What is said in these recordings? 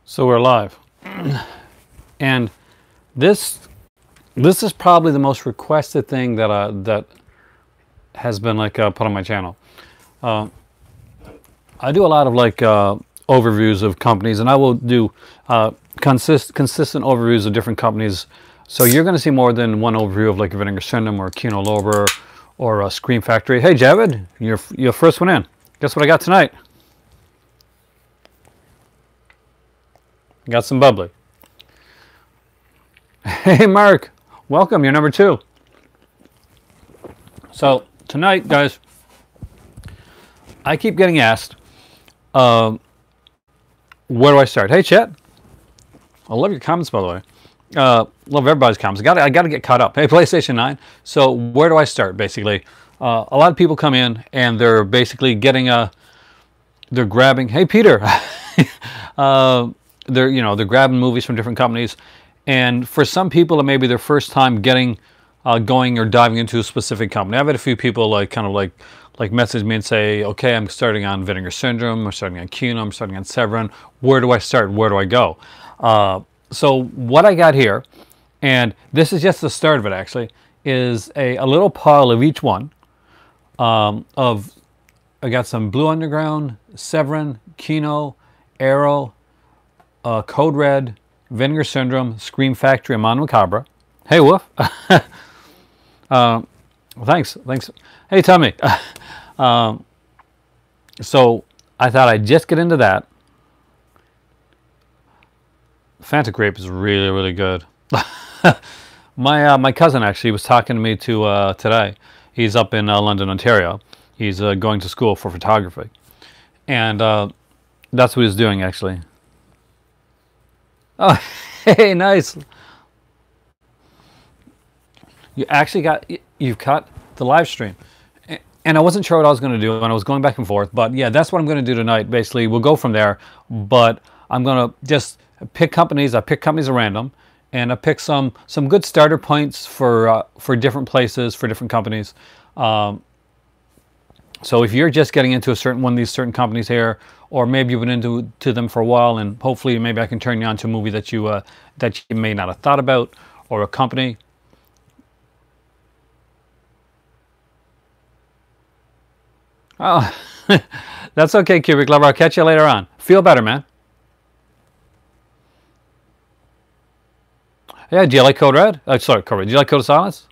So we're live, and this is probably the most requested thing that has been put on my channel. I do a lot of overviews of companies, and I will do consistent overviews of different companies. So you're going to see more than one overview of Vinegar Syndrome or Kino Lorber or Scream Factory. Hey Javid, you're first one in. Guess what I got tonight? Got some bubbly. Hey Mark, welcome, you're number 2. So tonight, guys, I keep getting asked, where do I start? Hey chat, I love your comments, by the way. Love everybody's comments. I gotta get caught up. Hey PlayStation 9. So where do I start? Basically, a lot of people come in and they're basically getting they're grabbing. Hey Peter. They're grabbing movies from different companies, and for some people it may be their first time getting going or diving into a specific company. I've had a few people message me and say, okay, I'm starting on Vinegar Syndrome, I'm starting on Kino, I'm starting on Severin. Where do I start? Where do I go? So what I got here, and this is just the start of it actually, is a little pile of each one. I got some Blue Underground, Severin, Kino, Arrow, Code Red, Vinegar Syndrome, Scream Factory, and Mondo Macabra. Hey Wolf. Thanks. Hey Tommy. So I thought I'd just get into that. Fanta Grape is really, really good. My cousin actually was talking to me today. He's up in London, Ontario. He's going to school for photography, and that's what he's doing actually. Oh, hey, nice. You've cut the live stream. And I wasn't sure what I was going to do, and I was going back and forth. But yeah, that's what I'm going to do tonight. Basically, we'll go from there. But I'm going to just pick companies. I pick companies at random, and I pick some good starter points for different places, for different companies. So if you're just getting into one of these certain companies here, or maybe you've been into them for a while, and hopefully maybe I can turn you on to a movie that you may not have thought about, or a company. Oh, that's okay, Cubic Lover. I'll catch you later on. Feel better, man. Yeah, do you like Code Red? Sorry, Code Red. Do you like Code of Silence?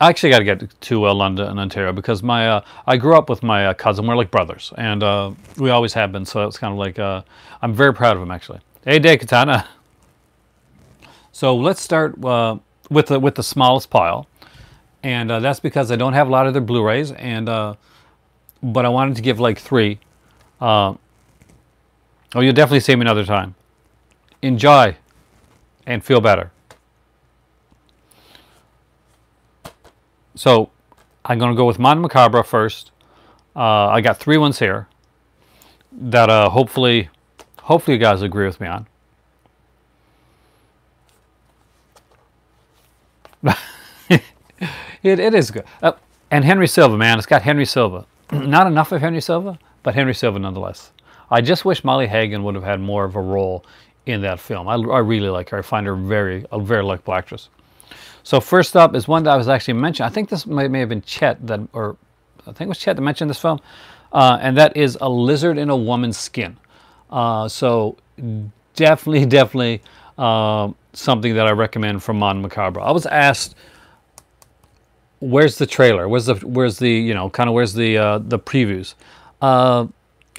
I actually got to get to London and Ontario because I grew up with my cousin. We're like brothers, and we always have been. So it's kind of I'm very proud of him actually. Hey, Day Katana. So let's start with the smallest pile, and that's because I don't have a lot of their Blu-rays, and but I wanted to give 3. Oh, you'll definitely see me another time. Enjoy, and feel better. So I'm going to go with Mondo Macabra first. I got 3 ones here that hopefully you guys agree with me on. It is good. And Henry Silva, man. It's got Henry Silva. Not enough of Henry Silva, but Henry Silva nonetheless. I just wish Molly Hagan would have had more of a role in that film. I really like her. I find her a very likable actress. So first up is one that I was actually mentioned. I think this may have been Chet I think it was Chet that mentioned this film, and that is A Lizard in a Woman's Skin. So definitely something that I recommend from Mondo Macabra. I was asked, where's the trailer? Where's the where's the previews?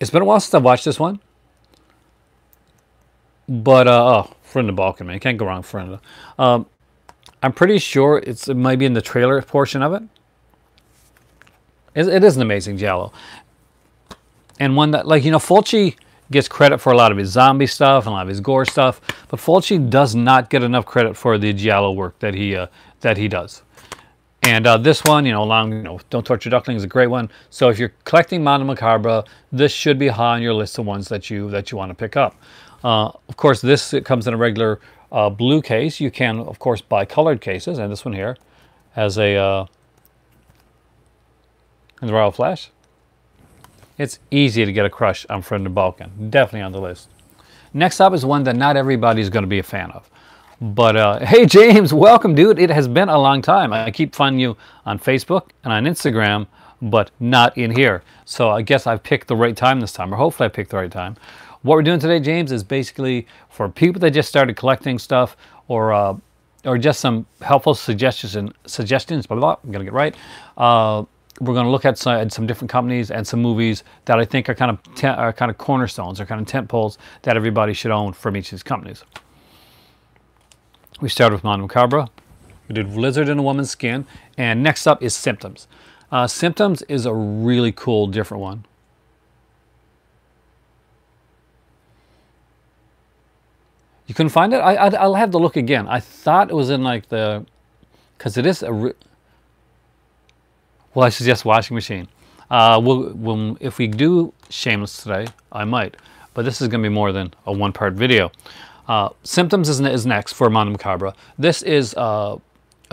It's been a while since I've watched this one, but Friend of Balkan, man, can't go wrong with Friend of. I'm pretty sure it might be in the trailer portion of it. It is an amazing giallo. And one that, Fulci gets credit for a lot of his zombie stuff and a lot of his gore stuff, but Fulci does not get enough credit for the giallo work that he does. And this one, Don't Torture Duckling is a great one. So if you're collecting Mondo Macabra, this should be high on your list of ones that you want to pick up. Of course, it comes in a regular blue case. You can, of course, buy colored cases, and this one here has a in the Royal Flash. It's easy to get a crush on From the Balkan. Definitely on the list. Next up is one that not everybody's going to be a fan of. But hey, James, welcome, dude. It has been a long time. I keep finding you on Facebook and on Instagram, but not in here. So I guess I've picked the right time this time, or hopefully I picked the right time. What we're doing today, James, is basically for people that just started collecting stuff, or just some helpful suggestions. Blah, blah, blah, I'm gonna get right. We're going to look at some different companies and some movies that I think are kind of cornerstones, or kind of tent poles that everybody should own from each of these companies. We started with Mondo Macabro. We did Lizard in a Woman's Skin, and next up is Symptoms. Symptoms is a really cool, different one. You couldn't find it? I'll have to look again. I thought it was in like the, because it is a. Well, I suggest washing machine. If we do Shameless today, I might, but this is going to be more than a one-part video. Symptoms is next for Mondo Macabro. This is a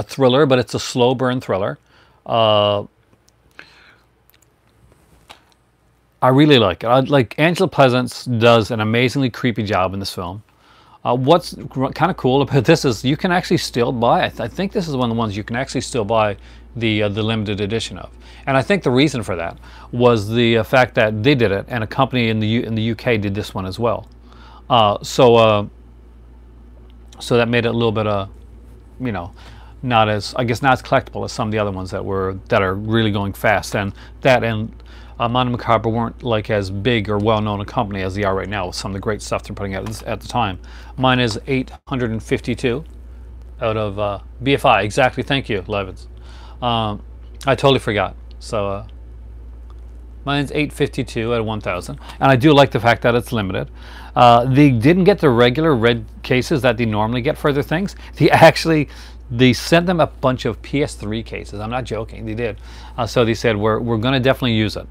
thriller, but it's a slow burn thriller. I really like it. Like Angela Pleasance does an amazingly creepy job in this film. What's kind of cool about this is you can actually still buy. I think this is one of the ones you can actually still buy the limited edition of, and I think the reason for that was the fact that they did it, and a company in the UK did this one as well. So that made it a little bit not as, I guess, not as collectible as some of the other ones that are really going fast, and Mondo Macabro weren't like as big or well-known a company as they are right now with some of the great stuff they're putting out at the time. Mine is 852 out of BFI. Exactly. Thank you, Levins. I totally forgot. So mine's 852 out of 1,000, and I do like the fact that it's limited. They didn't get the regular red cases that they normally get for other things. They sent them a bunch of PS3 cases. I'm not joking. They did. So they said, we're going to definitely use it.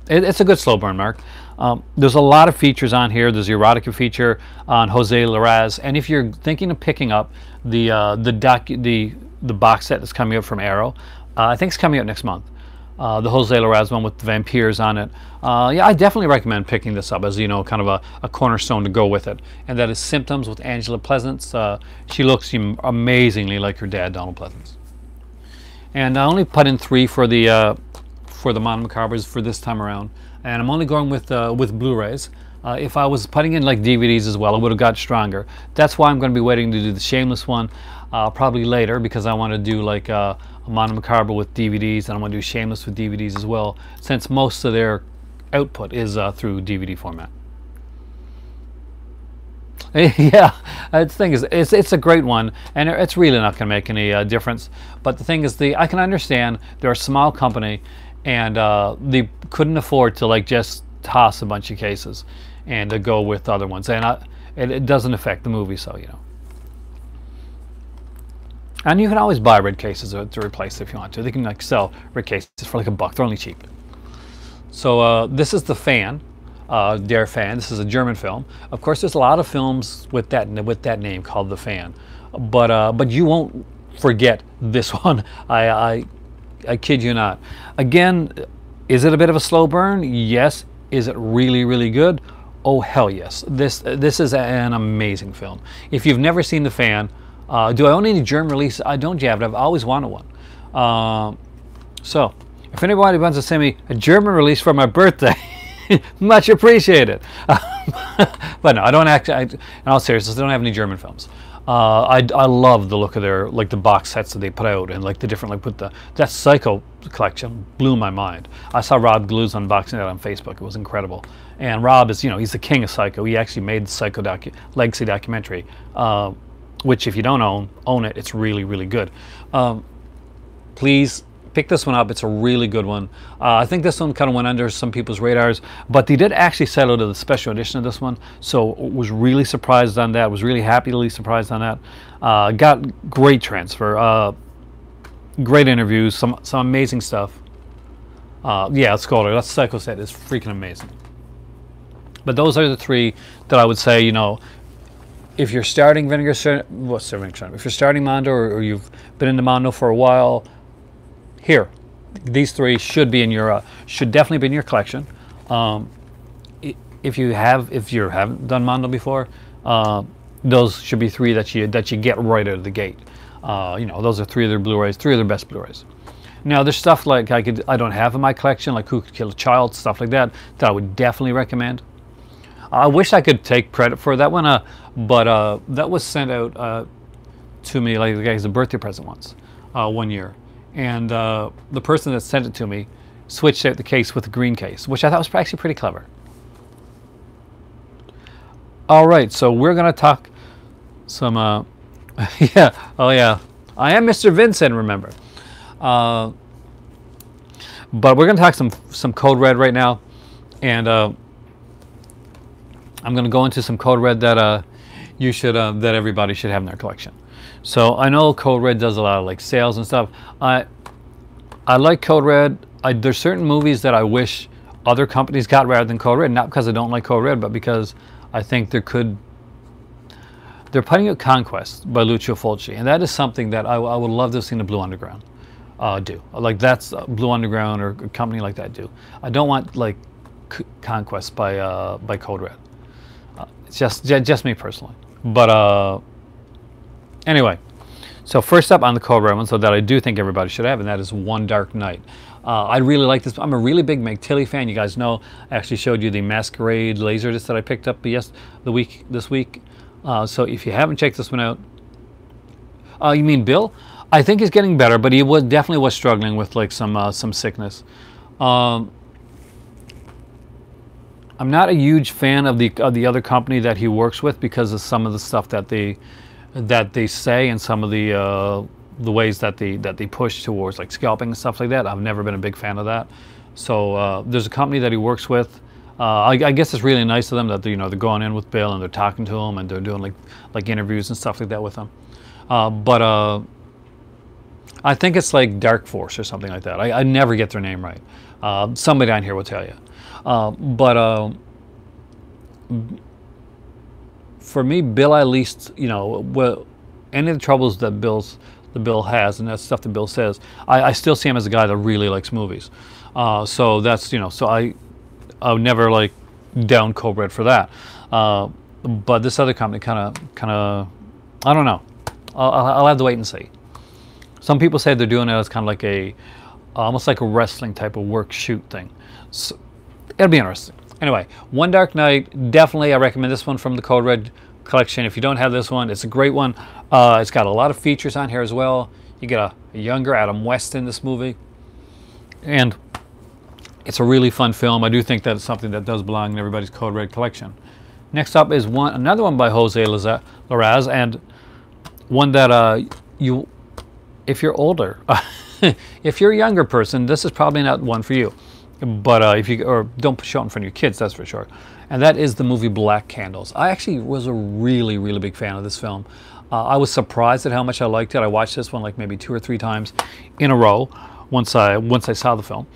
It's a good slow burn, Mark. There's a lot of features on here. There's the erotica feature on Jose Larraz, and if you're thinking of picking up the box set that's coming out from Arrow, I think it's coming out next month. The Jose Larraz one with the vampires on it. Yeah, I definitely recommend picking this up as, kind of a cornerstone to go with it. And that is Symptoms with Angela Pleasance. She looks amazingly like her dad, Donald Pleasance. And I only put in 3 for the Mondo Macabros for this time around, and I'm only going with Blu-rays. If I was putting in like DVDs as well, I would have got stronger. That's why I'm going to be waiting to do the Shameless one probably later, because I want to do like a Mondo Macabro with DVDs, and I want to do Shameless with DVDs as well, since most of their output is through DVD format. Yeah, the thing is, it's a great one, and it's really not going to make any difference. But the thing is, I can understand they're a small company, and they couldn't afford to like just toss a bunch of cases and to go with other ones, and it doesn't affect the movie, so And you can always buy red cases to replace if you want to. They can like sell red cases for like $1. They're only cheap. So this is The Fan, Der Fan. This is a German film. Of course, there's a lot of films with that name called The Fan, but you won't forget this one. I kid you not. Again, is it a bit of a slow burn? Yes. Is it really, really good? Oh, hell yes. This is an amazing film. If you've never seen The Fan, do I own any German release? I don't yet, but I've always wanted one. So, if anybody wants to send me a German release for my birthday, much appreciated. But no, I don't actually, in all seriousness, I don't have any German films. I love the look of their, like the box sets that they put out, and like the different, like with that Psycho collection blew my mind. I saw Rob Glue's unboxing that on Facebook. It was incredible. And Rob is, he's the king of Psycho. He actually made the Psycho legacy documentary, which if you don't own it, it's really, really good. Please pick this one up. It's a really good one. I think this one kind of went under some people's radars, but they did actually sell out of the special edition of this one, so was really surprised on that. Was really happily surprised on that. Got great transfer, great interviews, some amazing stuff. Yeah, let's go there. That Psycho set is freaking amazing. But those are the 3 that I would say, if you're starting if you're starting Mondo, or you've been into Mondo for a while, here, these three should be in your should definitely be in your collection. If you haven't done Mondo before, those should be three that you get right out of the gate. You know, those are three of their Blu-rays, three of their best Blu-rays. Now there's stuff like I don't have in my collection, like Who Could Kill a Child, stuff like that, that I would definitely recommend. I wish I could take credit for that one, but that was sent out to me like as a birthday present once, one year, and the person that sent it to me switched out the case with the green case, which I thought was actually pretty clever. All right, so we're gonna talk some. Yeah, oh yeah, I am Mr. Vincent, remember. But we're gonna talk some Code Red right now, and I'm gonna go into some Code Red that you should that everybody should have in their collection. So I know Code Red does a lot of like sales and stuff. I like Code Red. There's certain movies that I wish other companies got rather than Code Red, not because I don't like Code Red, but because I think they're putting out Conquest by Lucio Fulci, and that is something that I would love to have seen the Blue Underground do. Like that's Blue Underground or a company like that do. I don't want like Conquest by Code Red. It's just me personally. But anyway, so first up on the Code Red one, so that I do think everybody should have, and that is One Dark Night. I really like this. I'm a really big Meg Tilly fan. You guys know I actually showed you the Masquerade Laserdisc that I picked up this week. So if you haven't checked this one out, you mean Bill? I think he's getting better, but he definitely was struggling with like some sickness. I'm not a huge fan of the other company that he works with because of some of the stuff that they say and some of the ways that they push towards like scalping and stuff like that. I've never been a big fan of that. So there's a company that he works with. I guess it's really nice of them that they're going in with Bill and they're talking to him and they're doing like interviews and stuff like that with him. But I think it's like Dark Force or something like that. I never get their name right. Somebody on here will tell you. For me, Bill at least, well, any of the troubles that Bill has and that stuff that Bill says, I still see him as a guy that really likes movies. So that's, so I would never like down Code Red for that. But this other company kind of, I don't know. I'll have to wait and see. Some people say they're doing it as kind of like almost like a wrestling type of work shoot thing. So it'll be interesting. Anyway, One Dark Night, definitely I recommend this one from the Code Red collection. If you don't have this one, it's a great one. It's got a lot of features on here as well. You get a younger Adam West in this movie. And it's a really fun film. I do think that it's something that does belong in everybody's Code Red collection. Next up is another one by Jose Larraz, and one that if you're older, if you're a younger person, this is probably not one for you. But don't show it in front of your kids, that's for sure. And that is the movie Black Candles. I actually was a really, really big fan of this film. I was surprised at how much I liked it. I watched this one like maybe 2 or 3 times in a row once I saw the film.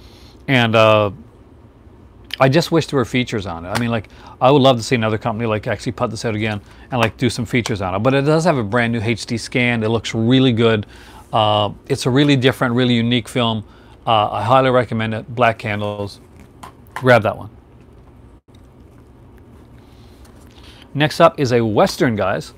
And I just wish there were features on it. I mean, like, I would love to see another company like actually put this out again and like do some features on it. But it does have a brand new HD scan. It looks really good. It's a really different, really unique film. I highly recommend it. Black Candles. Grab that one. Next up is a Western, guys.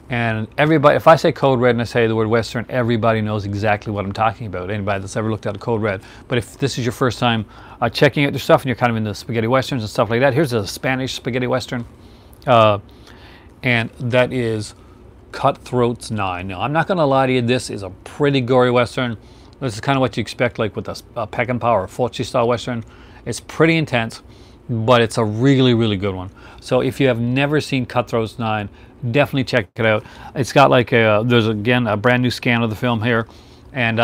And everybody, if I say Code Red and I say the word Western, everybody knows exactly what I'm talking about. Anybody that's ever looked at a Code Red. But if this is your first time checking out their stuff and you're kind of into spaghetti westerns and stuff like that, here's a Spanish spaghetti western. And that is Cutthroats 9. Now, I'm not going to lie to you, this is a pretty gory western. This is kind of what you expect, like with a Peckinpah or Fulci style western. It's pretty intense, but it's a really, really good one. So if you have never seen Cutthroats 9, definitely check it out. It's got like there's again a brand new scan of the film here, and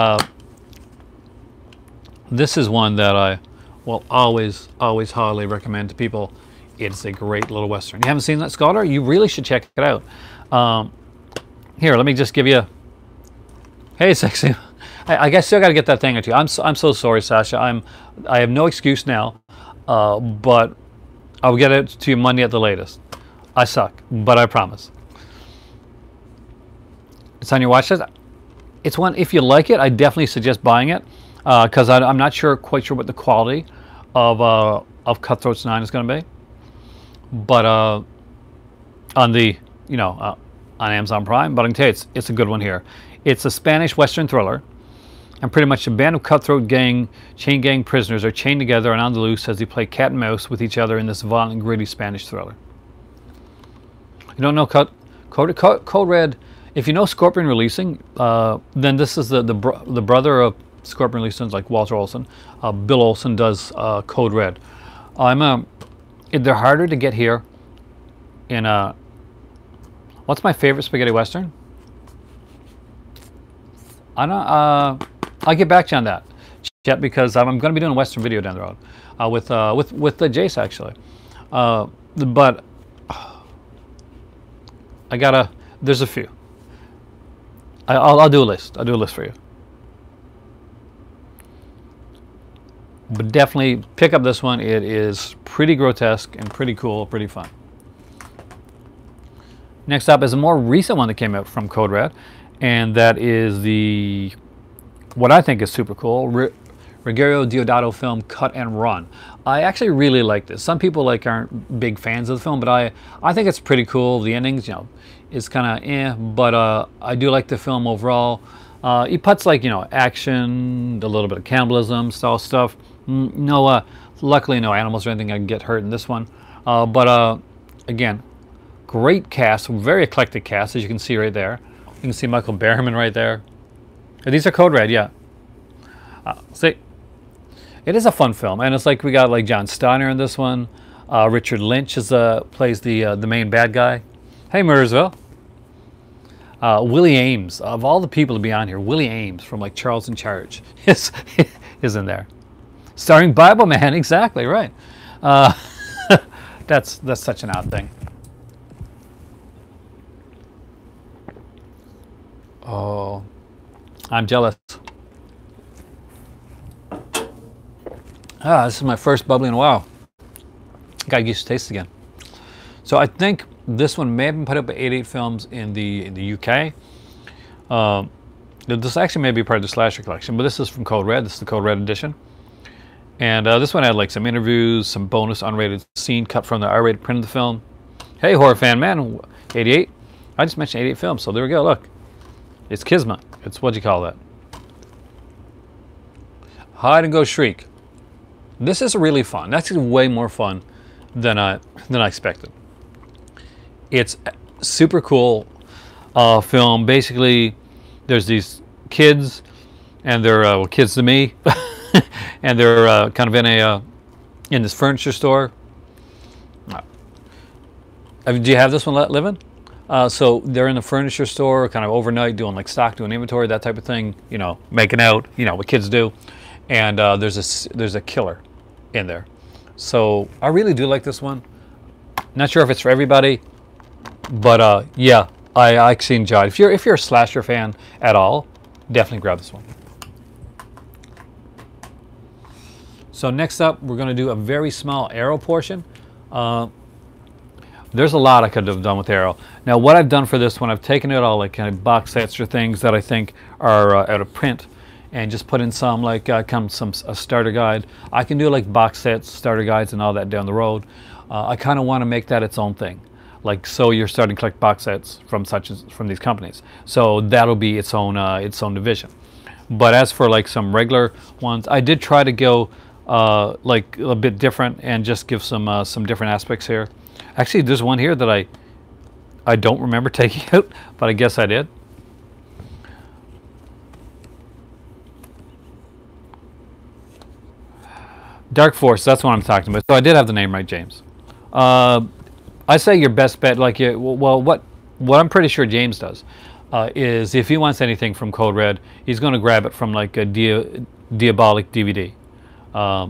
this is one that I will always highly recommend to people. It's a great little western. You haven't seen that, Scholar? You really should check it out. Here, let me just give you. Hey, sexy. I guess still got to get that thing or two. I'm so sorry, Sasha. I have no excuse now, but I'll get it to you Monday at the latest. I suck, but I promise. It's on your watch list. It's one, if you like it, I definitely suggest buying it. because I'm not quite sure what the quality of Cutthroats 9 is going to be. But on the on Amazon Prime, but I can tell you it's a good one here. It's a Spanish Western thriller, and pretty much a band of cutthroat chain gang prisoners are chained together and on the loose as they play cat and mouse with each other in this violent and gritty Spanish thriller. You don't know Code Red? If you know Scorpion Releasing, then this is the brother of Scorpion Releasing, like Walter Olson. Bill Olson does Code Red. They're harder to get here. In what's my favorite spaghetti western? I don't. I'll get back to you on that, Chet, because I'm going to be doing a western video down the road with the Jace actually. But I gotta. There's a few. I'll do a list. I'll do a list for you. But definitely pick up this one. It is pretty grotesque and pretty cool, pretty fun. Next up is a more recent one that came out from Code Red, and that is what I think is super cool, Ruggero Deodato film Cut and Run. I actually really like this. Some people aren't big fans of the film, but I think it's pretty cool. The endings, is kind of but I do like the film overall. He puts action, a little bit of cannibalism style stuff. Luckily no animals or anything can get hurt in this one. But again, great cast, very eclectic cast, as you can see right there. You can see Michael Berryman right there. These are Code Red, yeah. See, it is a fun film, and it's we got John Steiner in this one. Richard Lynch plays the main bad guy. Hey, Murdersville. Willie Ames, of all the people to be on here, Willie Ames from Charles in Charge is in there. Starring Bible Man, exactly right. That's such an odd thing. Oh, I'm jealous. This is my first bubbly in a while. Gotta get used to taste again. So I think this one may have been put up by 88 Films in the UK. This actually may be part of the Slasher collection, but this is from Code Red. This is the Code Red edition. And this one had some interviews, some bonus unrated scene cut from the R-rated print of the film. Hey, horror fan man, 88. I just mentioned 88 Films, so there we go. Look, it's Kismet. It's what you call that. Hide and Go Shriek. This is really fun. That's way more fun than I expected. It's super cool film. Basically, there's these kids, and they're kids to me, and they're kind of in this furniture store. Do you have this one living? So they're in the furniture store, kind of overnight, doing stock, doing inventory, that type of thing. Making out. What kids do. And there's a killer in there. So I really do like this one. Not sure if it's for everybody, but yeah, I actually enjoyed it. If you're a slasher fan at all, definitely grab this one. So next up, we're going to do a very small Arrow portion. There's a lot I could have done with Arrow. Now, what I've done for this one, I've taken it all kind of box sets or things that I think are out of print, and just put in some a starter guide. I can do box sets, starter guides, and all that down the road. I kind of want to make that its own thing. So you're starting to collect box sets from these companies. So that'll be its own division. But as for some regular ones, I did try to go a bit different and just give some different aspects here. Actually, there's one here that I don't remember taking out, but I guess I did. Dark Force, that's what I'm talking about. So I did have the name right, James. I say your best bet, what I'm pretty sure James does, is if he wants anything from Code Red, he's going to grab it from a Diabolic DVD,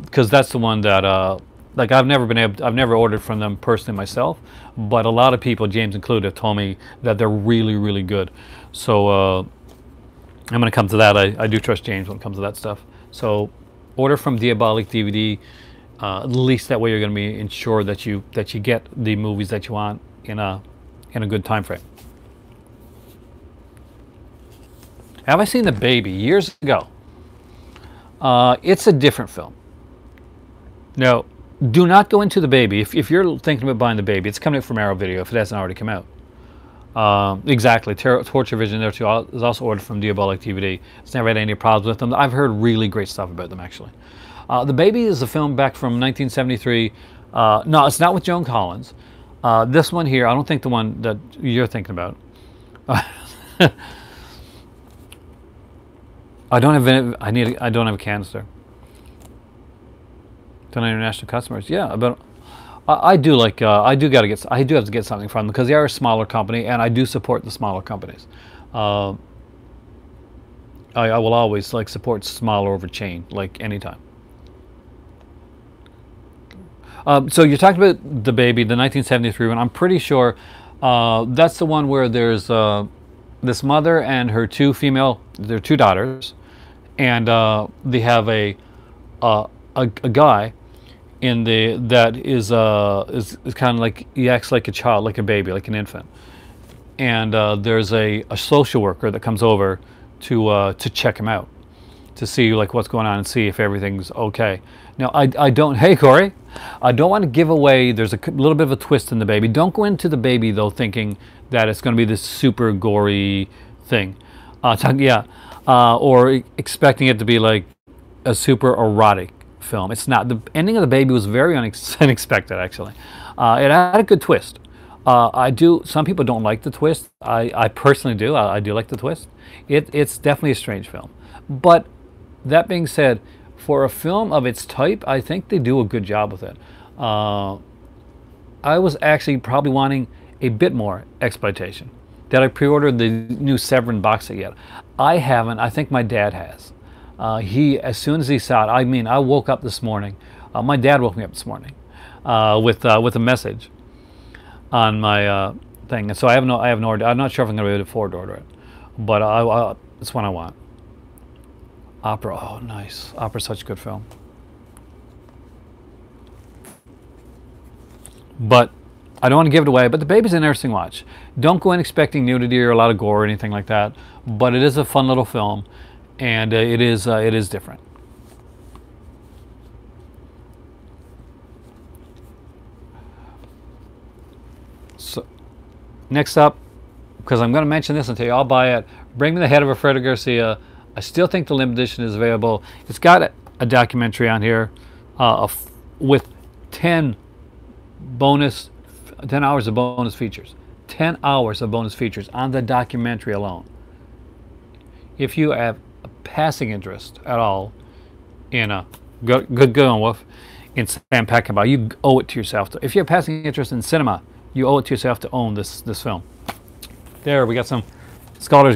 because that's the one that I've never ordered from them personally myself, but a lot of people, James included, have told me that they're really, really good. So I'm going to come to that. I do trust James when it comes to that stuff. So order from Diabolic DVD. At least that way you're going to be ensured that you get the movies that you want in a good time frame. Have I seen The Baby? Years ago. It's a different film. Now, do not go into The Baby. If you're thinking about buying The Baby, it's coming out from Arrow Video if it hasn't already come out. Exactly. Torture Vision there too is also ordered from Diabolic DVD. It's never had any problems with them. I've heard really great stuff about them, actually. The Baby is a film back from 1973. No, it's not with Joan Collins. This one here, I don't think the one that you're thinking about. I don't have I don't have a canister. To international customers, yeah, but I do like I do have to get something from them because they are a smaller company, and I do support the smaller companies. I will always like support smaller over chain, like anytime. So you're talking about The Baby, the 1973 one. I'm pretty sure that's the one where there's this mother and her their two daughters, and they have a guy in that is kind of like, he acts like a child, like a baby, like an infant, and there's a social worker that comes over to check him out, to see like what's going on and see if everything's okay. Now I don't, hey Corey, I don't want to give away, there's a little bit of a twist in The Baby. Don't go into The Baby though thinking that it's going to be this super gory thing, or expecting it to be like a super erotic film. It's not. The ending of The Baby was very unexpected, actually. It had a good twist. Some people don't like the twist. I personally do. I do like the twist. It's definitely a strange film. But that being said, for a film of its type, I think they do a good job with it. I was actually probably wanting a bit more exploitation. Did I pre-order the new Severin box set yet? I haven't. I think my dad has. As soon as he saw it, I woke up this morning. My dad woke me up this morning with a message on my thing, and so I have no order. I'm not sure if I'm going to be able to afford to order it, but it's one I want. Opera, oh nice. Opera's such a good film. But I don't want to give it away, but The Baby's an interesting watch. Don't go in expecting nudity or a lot of gore or anything like that, but it is a fun little film, and it is different. So, next up, because I'm going to mention this until you all buy it, Bring Me the Head of Alfredo Garcia. I still think the limited edition is available. It's got a documentary on here with 10 hours of bonus features. 10 hours of bonus features on the documentary alone. If you have a passing interest at all in good going, Wolf, in Sam Peckinpah, you owe it to yourself. If you have passing interest in cinema, you owe it to yourself to own this film. There, we got some scholars.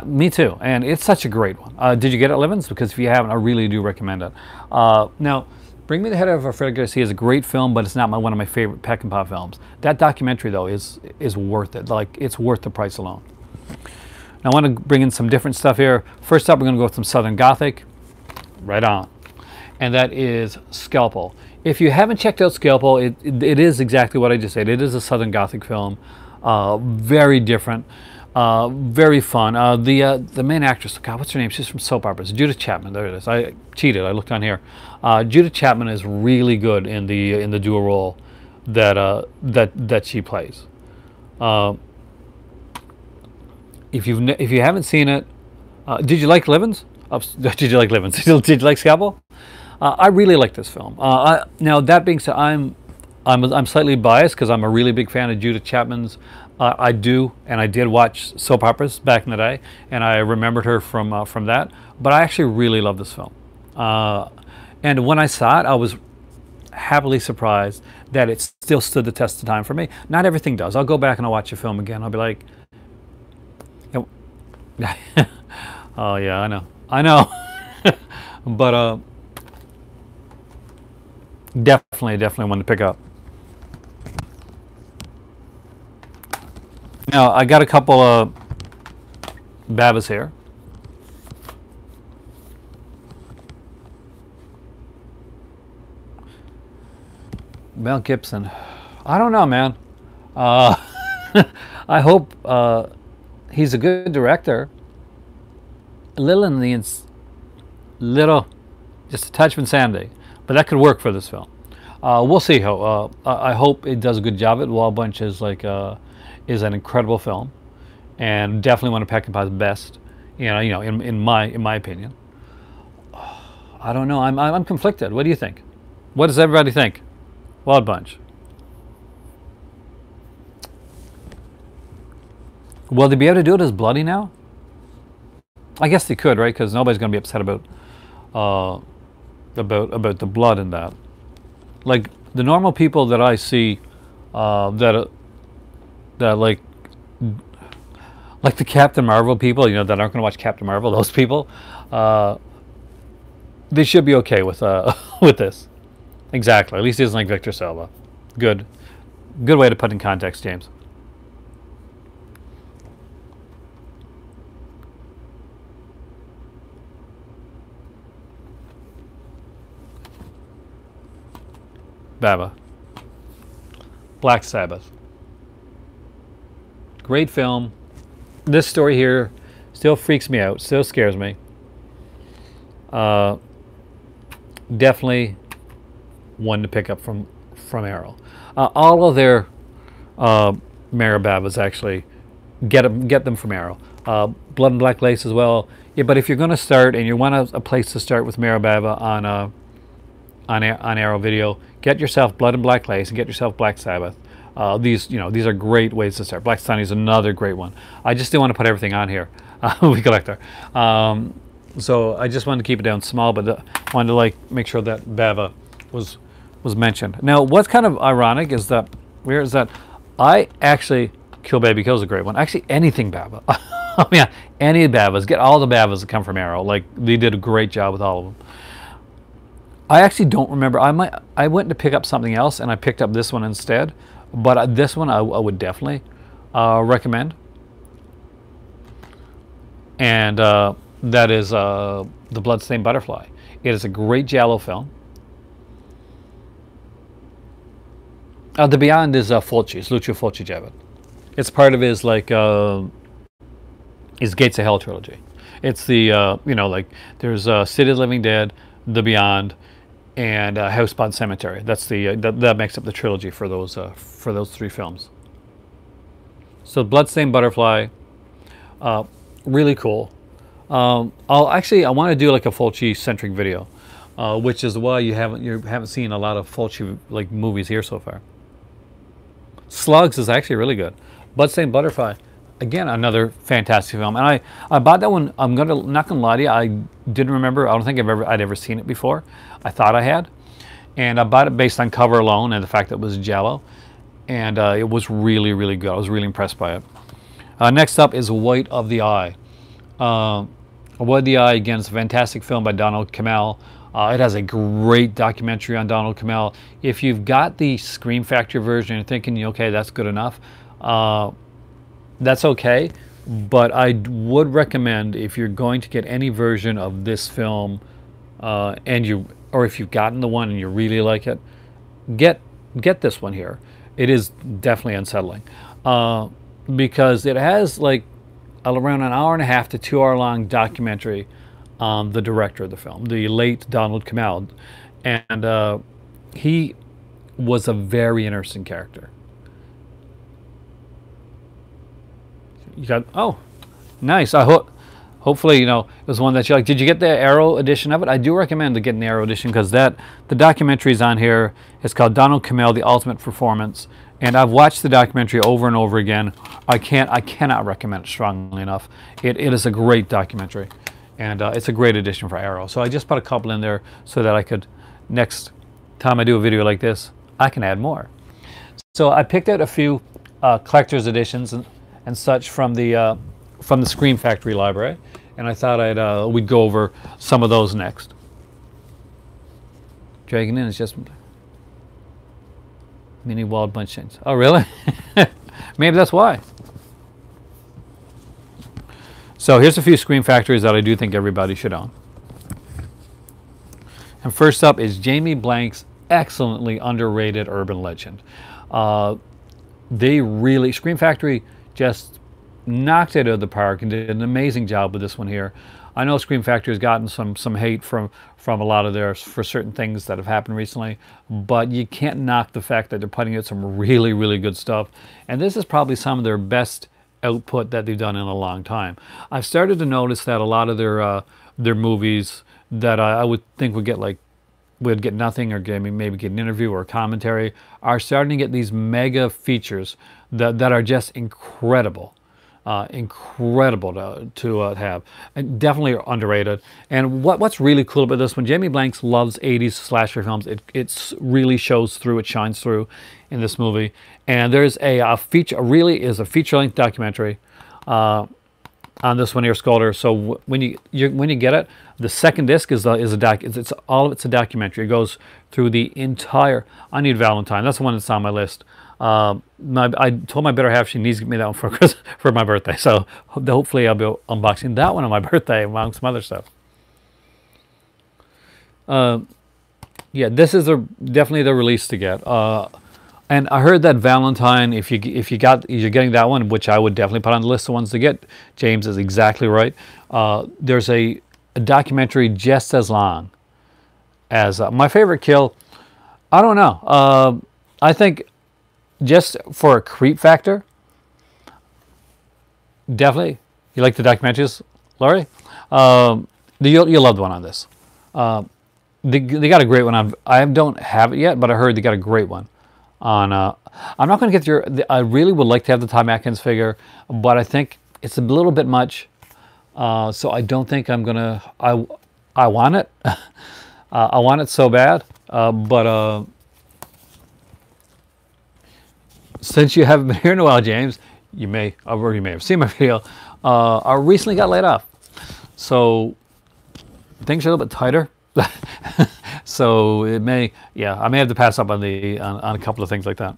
Me too, and it's such a great one. Did you get it, Livens? Because if you haven't, I really do recommend it. Now, Bring Me the Head of Alfredo Garcia is a great film, but it's not one of my favorite Peckinpah films. That documentary, though, is worth it. Like, it's worth the price alone. Now, I want to bring in some different stuff here. First up, we're going to go with some Southern Gothic. Right on. And that is Scalpel. If you haven't checked out Scalpel, it is exactly what I just said. It is a Southern Gothic film. Very different. Very fun. The main actress, God, what's her name? She's from soap operas. Judith Chapman. There it is. I cheated. I looked on here. Judith Chapman is really good in the dual role that she plays. If you haven't seen it, did you like Livens? Did you like Livens? Did you like Scalpel? I really like this film. Now that being said, I'm slightly biased because I'm a really big fan of Judith Chapman's. I did watch soap operas back in the day, and I remembered her from that. But I actually really love this film. And when I saw it, I was happily surprised that it still stood the test of time for me. Not everything does. I'll go back and I'll watch a film again. I'll be like, oh yeah, I know. But definitely one to pick up. Now, I got a couple of Babas here. Mel Gibson. I don't know, man. I hope he's a good director. a little in the little, just a touch of insanity, but that could work for this film. We'll see how. I hope it does a good job. Wild Bunch is like is an incredible film, and definitely one of Peckinpah's best. In my opinion. I don't know. I'm conflicted. What do you think? What does everybody think? Wild Bunch. Will they be able to do it as bloody now? I guess they could, right? Because nobody's going to be upset about the blood in that. Like the normal people that I see, that like the Captain Marvel people, that aren't going to watch Captain Marvel. Those people, they should be okay with with this. Exactly. At least he doesn't like Victor Salva. Good way to put in context, James. Baba. Black Sabbath. Great film. This story here still freaks me out, still scares me. Definitely one to pick up from Arrow. All of their Mara Babas actually get them from Arrow. Blood and Black Lace as well. Yeah, but if you're going to start and you want a place to start with Mara Baba on Arrow Video, get yourself Blood and Black Lace and get yourself Black Sabbath. These are great ways to start. Black Sunny is another great one. I just didn't want to put everything on here. Movie Collector. So I just wanted to keep it down small, but wanted to make sure that Baba was mentioned. Now, what's kind of ironic is that I actually Kill Baby Kill is a great one. Actually, anything Baba. I mean, any Babas. Get all the Babas that come from Arrow. Like they did a great job with all of them. I actually don't remember. I went to pick up something else and I picked up this one instead. But this one I would definitely recommend. And that is The Bloodstained Butterfly. It is a great giallo film. The Beyond is Fulci. It's Lucio Fulci Javid. It's part of his his Gates of Hell trilogy. It's the there's City of the Living Dead, The Beyond, and Housebound Cemetery. That's that makes up the trilogy for those three films. So Bloodstained Butterfly, really cool. I want to do like a Fulci centric video, which is why you haven't seen a lot of Fulci movies here so far. Slugs is actually really good. Bloodstained Butterfly, again, another fantastic film. And I bought that one. Not gonna lie to you, I didn't remember. I don't think I'd ever seen it before. I thought I had, and I bought it based on cover alone and the fact that it was giallo, and it was really, really good. I was really impressed by it. Next up is White of the Eye. White of the Eye, again, it's a fantastic film by Donald Kamal. It has a great documentary on Donald Kamal. If you've got the Scream Factory version and you're thinking, okay, that's good enough, that's okay. But I would recommend, if you're going to get any version of this film, or if you've gotten the one and you really like it, get this one here. It is definitely unsettling, because it has around an hour and a half to 2 hour long documentary on the director of the film, the late Donald Kamal, and he was a very interesting character. You got, oh, nice. Hopefully, it was one that you like. Did you get the Arrow edition of it? I do recommend getting the Arrow edition, because the documentary is on here. It's called Donald Kamal: The Ultimate Performance, and I've watched the documentary over and over again. I cannot recommend it strongly enough. It is a great documentary, and it's a great addition for Arrow. So I just put a couple in there so that I could, next time I do a video like this, I can add more. So I picked out a few collector's editions and such from the Scream Factory library, and I thought we'd go over some of those next. Dragging in is just mini Wild Bunch things. Oh, really? Maybe that's why. So here's a few Scream Factories that I do think everybody should own. And first up is Jamie Blank's excellently underrated Urban Legend. Scream Factory just knocked it out of the park and did an amazing job with this one here. I know Scream Factory has gotten some hate from a lot of theirs for certain things that have happened recently, but you can't knock the fact that they're putting out some really, really good stuff. And this is probably some of their best output that they've done in a long time. I've started to notice that a lot of their movies that I would think would get nothing, or maybe get an interview or a commentary, are starting to get these mega features that are just incredible. Incredible to have, and definitely underrated. And what's really cool about this one, Jamie Blanks loves 80s slasher films. It really shows through, it shines through in this movie. And there's a feature-length documentary on this one here, Scolder. So when you get it, the second disc is a documentary. It goes through the entire. I Need Valentine. That's the one that's on my list. I told my better half she needs to get me that one for my birthday. So hopefully I'll be unboxing that one on my birthday among some other stuff. Yeah, this is definitely the release to get. And I heard that Valentine, if you're getting that one, which I would definitely put on the list of ones to get. James is exactly right. There's a documentary just as long as my favorite kill. I don't know. I think just for a creep factor, definitely. You like the documentaries, Laurie? You'll love the one on this. They got a great one. I don't have it yet, but I heard they got a great one on. I'm not going to get I really would like to have the Tom Atkins figure, but I think it's a little bit much. So I don't think I'm gonna. I want it. I want it so bad, but. Since you haven't been here in a while, James, you may have seen my video. I recently got laid off, so things are a little bit tighter. So I may have to pass up on on a couple of things like that.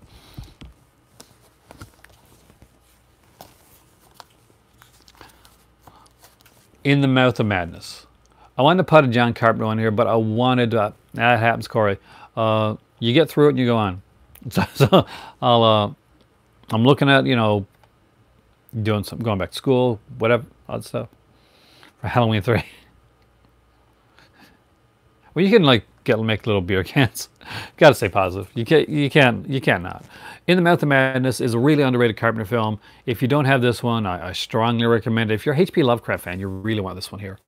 In the Mouth of Madness. I wanted to put a John Carpenter one here, but I wanted to. That happens, Corey. You get through it and you go on. So I'm looking at, doing some, going back to school, whatever, all that stuff for Halloween 3. Well, you can make little beer cans. Got to stay positive. You can't not. In the Mouth of Madness is a really underrated Carpenter film. If you don't have this one, I strongly recommend it. If you're a H.P. Lovecraft fan, you really want this one here.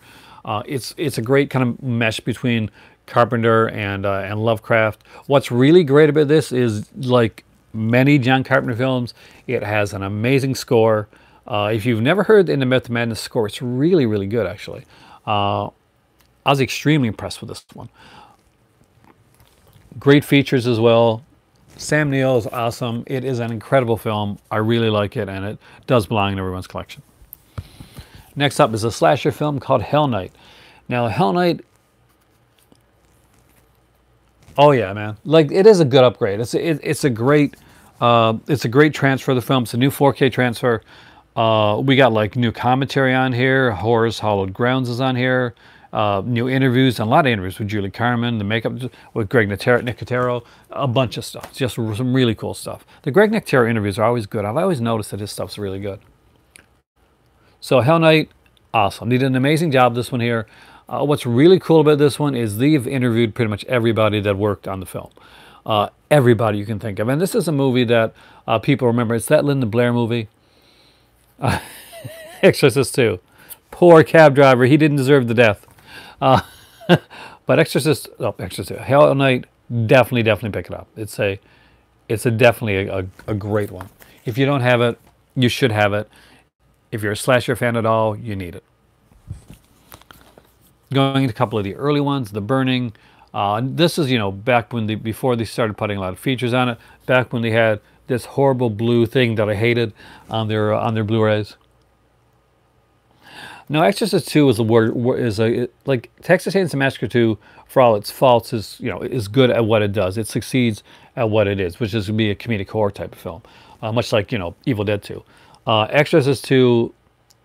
It's a great kind of mesh between Carpenter and Lovecraft. What's really great about this is, like many John Carpenter films, it has an amazing score. If you've never heard In the Mouth of Madness score, it's really, really good, actually. I was extremely impressed with this one. Great features as well. Sam Neill is awesome. It is an incredible film. I really like it, and it does belong in everyone's collection. Next up is a slasher film called Hell Night. Now, Hell Night, oh yeah, man! It is a good upgrade. It's a great transfer of the film. It's a new 4K transfer. We got new commentary on here. Horror's Hallowed Grounds is on here. New interviews, and a lot of interviews with Julie Carmen, the makeup with Greg Nicotero, a bunch of stuff. Just some really cool stuff. The Greg Nicotero interviews are always good. I've always noticed that his stuff's really good. So Hell Night, awesome. They did an amazing job this one here. What's really cool about this one is they've interviewed pretty much everybody that worked on the film. Everybody you can think of. And this is a movie that people remember. It's that Linda Blair movie. Exorcist 2. Poor cab driver. He didn't deserve the death. But Exorcist 2. Hell Night, definitely pick it up. It's definitely a great one. If you don't have it, you should have it. If you're a slasher fan at all, you need it. Going into a couple of the early ones, The Burning. This is, back when before they started putting a lot of features on it. Back when they had this horrible blue thing that I hated on their Blu-rays. No, Exorcist 2 is like Texas Chainsaw Massacre 2, for all its faults, is good at what it does. It succeeds at what it is, which is to be a comedic horror type of film, much like Evil Dead 2. Exorcist 2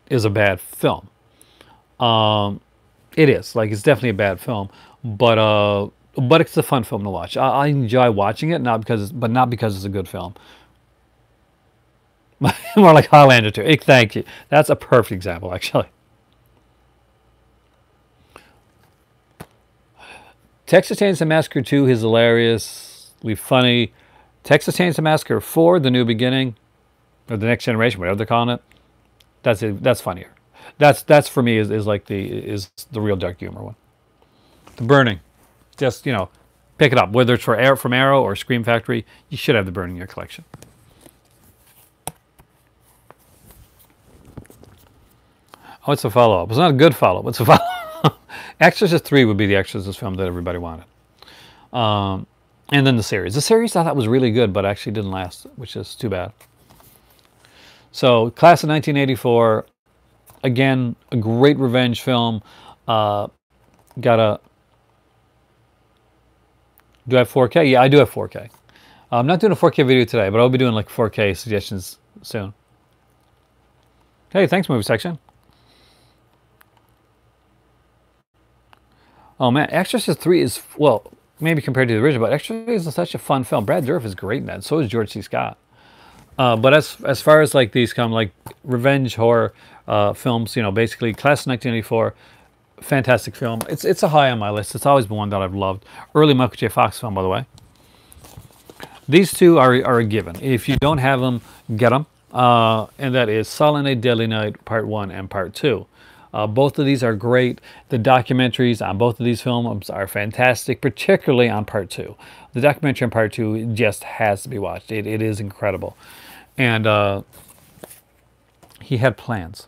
is a bad film. It is it's definitely a bad film, but it's a fun film to watch. I enjoy watching it, not because it's a good film. More like Highlander 2. Thank you. That's a perfect example, actually. Texas Chainsaw Massacre 2 is hilariously funny. Texas Chainsaw Massacre 4, The New Beginning, or The Next Generation, whatever they're calling it, that's it. That's funnier. That's for me is the real dark humor one. The Burning, just pick it up, whether it's from Arrow or Scream Factory. You should have The Burning in your collection. Oh, it's a follow-up. It's not a good follow-up. It's a follow-up. Exorcist 3 would be the Exorcist film that everybody wanted. And then the series. The series I thought was really good, but actually didn't last, which is too bad. So, class of 1984, again, a great revenge film. Do I have 4K? Yeah, I do have 4K. I'm not doing a 4K video today, but I'll be doing like 4K suggestions soon. Hey, thanks, movie section. Oh man, Exorcist 3 is, well, maybe compared to the original, but Exorcist is such a fun film. Brad Dourif is great in that. So is George C. Scott. But as far as like these come like revenge horror films, basically class of 1984, fantastic film. It's a high on my list. It's always been one that I've loved. Early Michael J. Fox film, by the way. These two are a given. If you don't have them, get them. And that is Silent Night, Deadly Night, Part 1 and Part 2. Both of these are great. The documentaries on both of these films are fantastic, particularly on Part 2. The documentary on Part 2 just has to be watched. It is incredible. And he had plans.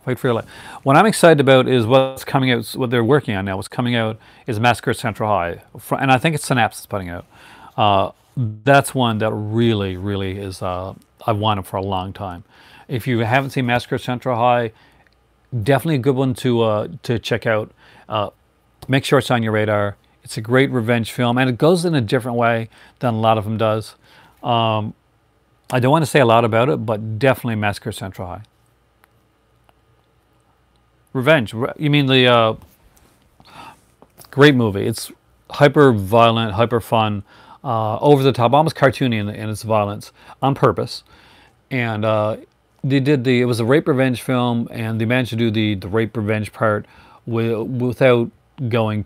Fight for your life. What I'm excited about is what's coming out, what they're working on now. What's coming out is Massacre at Central High. And I think it's Synapse putting out. That's one that really, really is, I've wanted for a long time. If you haven't seen Massacre at Central High, definitely a good one to check out. Make sure it's on your radar. It's a great revenge film, and it goes in a different way than a lot of them does. I don't want to say a lot about it, but definitely Massacre at Central High. Revenge. You mean the great movie. It's hyper violent, hyper fun, over the top, almost cartoony in its violence on purpose. And it was a rape revenge film, and they managed to do the rape revenge part without going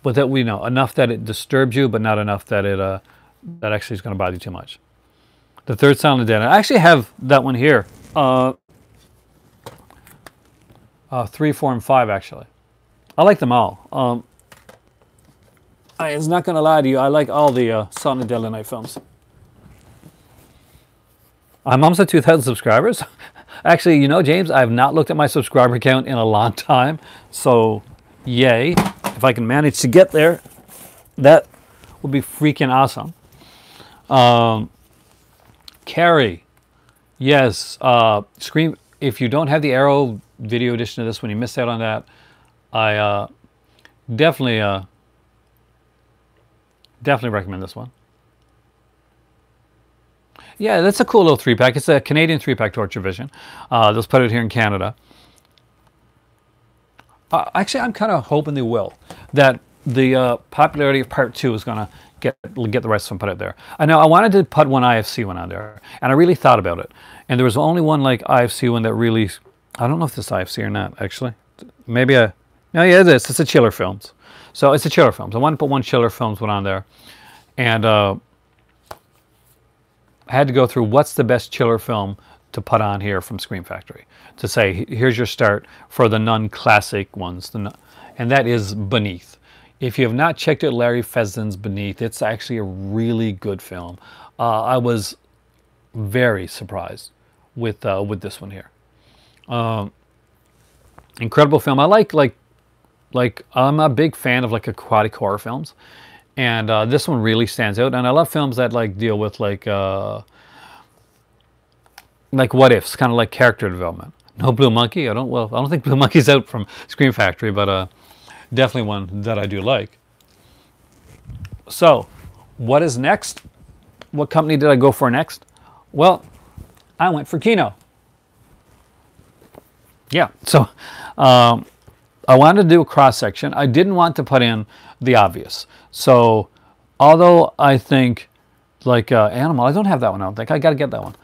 without enough that it disturbs you, but not enough that it that actually is going to bother you too much. The Third Silent of the Dead. I actually have that one here. 3, 4, and 5 actually. I like them all. I was not going to lie to you. I like all the Silent Night, Deadly Night films. I'm almost at 2,000 subscribers. Actually, James, I have not looked at my subscriber count in a long time. So, yay. If I can manage to get there, that would be freaking awesome. Carrie. Yes. Scream. If you don't have the Arrow video edition of this one, you missed out on that. I definitely recommend this one. Yeah, that's a cool little 3-pack. It's a Canadian 3-pack Torture Vision. They'll put it here in Canada. Actually, I'm kind of hoping they will. That the popularity of Part 2 is going to get the rest of them put out there. I know I wanted to put one IFC one on there, and I really thought about it. And there was only one like IFC one that really, I don't know if this is IFC or not, actually. Maybe no, yeah, it is. It's a Chiller Films. So it's a Chiller Films. I wanted to put one Chiller Films one on there. And I had to go through what's the best Chiller film to put on here from Scream Factory. To say, here's your start for the non-classic ones. And that is Beneath. If you have not checked out Larry Fessden's Beneath, it's actually a really good film. I was very surprised with this one here. Incredible film. I like I'm a big fan of like aquatic horror films, and this one really stands out. And I love films that like deal with like what ifs, kind of like character development. No Blue Monkey. I don't think Blue Monkey's out from Scream Factory, but definitely one that I do like. So, what is next? What company did I go for next? Well, I went for Kino. Yeah, so I wanted to do a cross section. I didn't want to put in the obvious. So, although I think like Animal. I don't have that one. I don't think I got to get that one.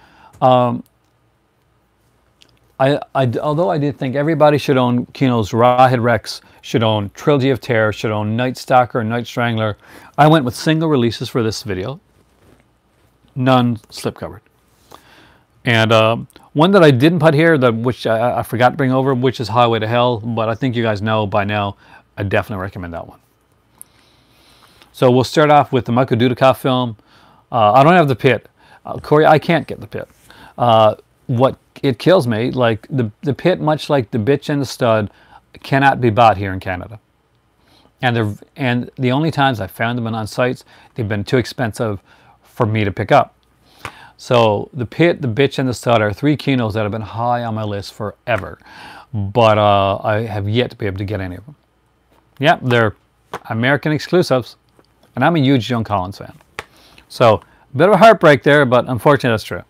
Although I did think everybody should own Kino's Rawhead Rex, should own Trilogy of Terror, should own Night Stalker and Night Strangler. I went with single releases for this video. None slipcovered. And one that I didn't put here, which I forgot to bring over, which is Highway to Hell, but I think you guys know by now, I definitely recommend that one. So we'll start off with the Michael Dudikoff film. I don't have The Pit. Corey, I can't get The Pit. What it kills me, like the Pit, much like The Bitch and the Stud, cannot be bought here in Canada. And the only times I found them on sites, they've been too expensive for me to pick up. So The Pit, The Bitch, and the Stud are 3 Kinos that have been high on my list forever, but I have yet to be able to get any of them. Yeah, they're American exclusives, and I'm a huge Joan Collins fan. So a bit of a heartbreak there, but unfortunately that's true.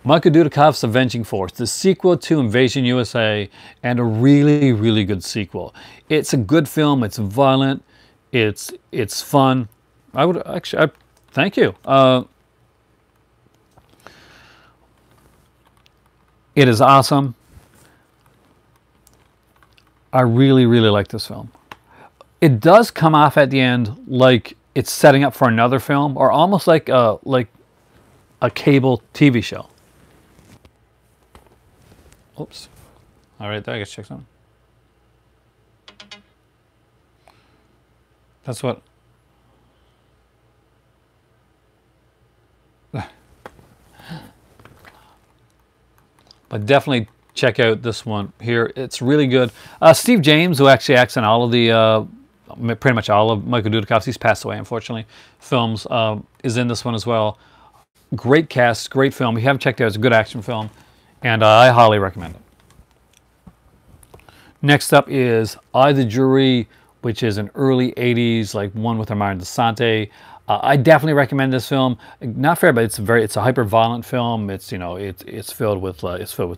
Michael Dudikoff's Avenging Force, the sequel to Invasion USA, and a really, really good sequel. It's a good film. It's violent. It's fun. I would actually, thank you. It is awesome. I really, really like this film. It does come off at the end like it's setting up for another film, or almost like a cable TV show. Oops. All right, there, I gotta check something. That's what. But definitely check out this one here. It's really good. Steve James, who actually acts in all of the, pretty much all of Michael Dudikoff's, he's passed away, unfortunately, films, is in this one as well. Great cast, great film. If you haven't checked it out, it's a good action film, and I highly recommend it. Next up is I, the Jury, which is an early 80s, like one with Armand Assante. I definitely recommend this film. Not fair, but it's a hyper violent film. It's it's filled with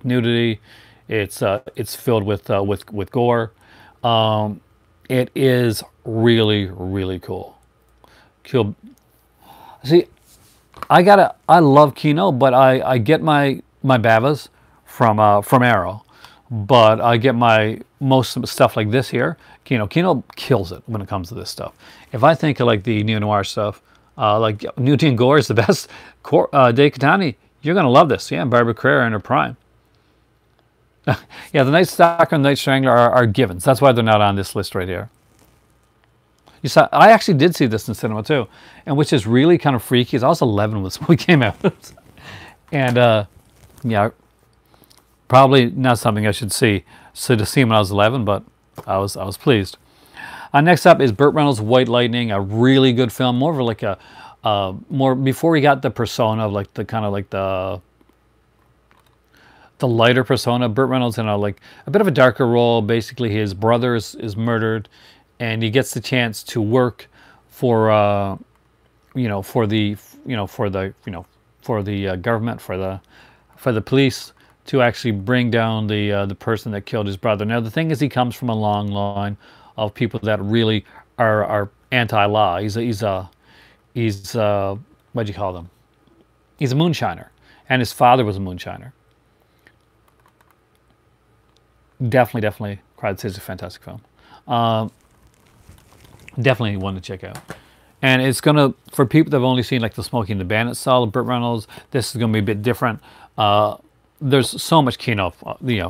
nudity. It's filled with gore. It is really, really cool. See, I love Kino, but I get my Bavas from Arrow, but I get my most stuff like this here. Kino kills it when it comes to this stuff. If I think of like the neo-noir stuff, like Nudity and Gore is the best. Dave Catani, you're going to love this. Yeah, Barbara Carrera in her prime. Yeah, the Night Stalker and Night Strangler are givens. That's why they're not on this list right here. You saw, I actually did see this in cinema too, and which is really kind of freaky. I was 11 when this movie came out. And yeah, probably not something I should see. So to see when I was 11, but I was pleased. Next up is Burt Reynolds' White Lightning, a really good film. More of like a more before we got the persona of like the kind of like the lighter persona. Burt Reynolds in a bit of a darker role. Basically, his brother is murdered, and he gets the chance to work for for the government, for the police, to actually bring down the person that killed his brother. Now the thing is, he comes from a long line of people that really are anti-law. He's what do you call them? He's a moonshiner, and his father was a moonshiner. Definitely, Crowd Says it's a fantastic film. Definitely one to check out. And it's gonna, for people that have only seen like the Smokey and the Bandit style of Burt Reynolds, this is gonna be a bit different. There's so much Kino,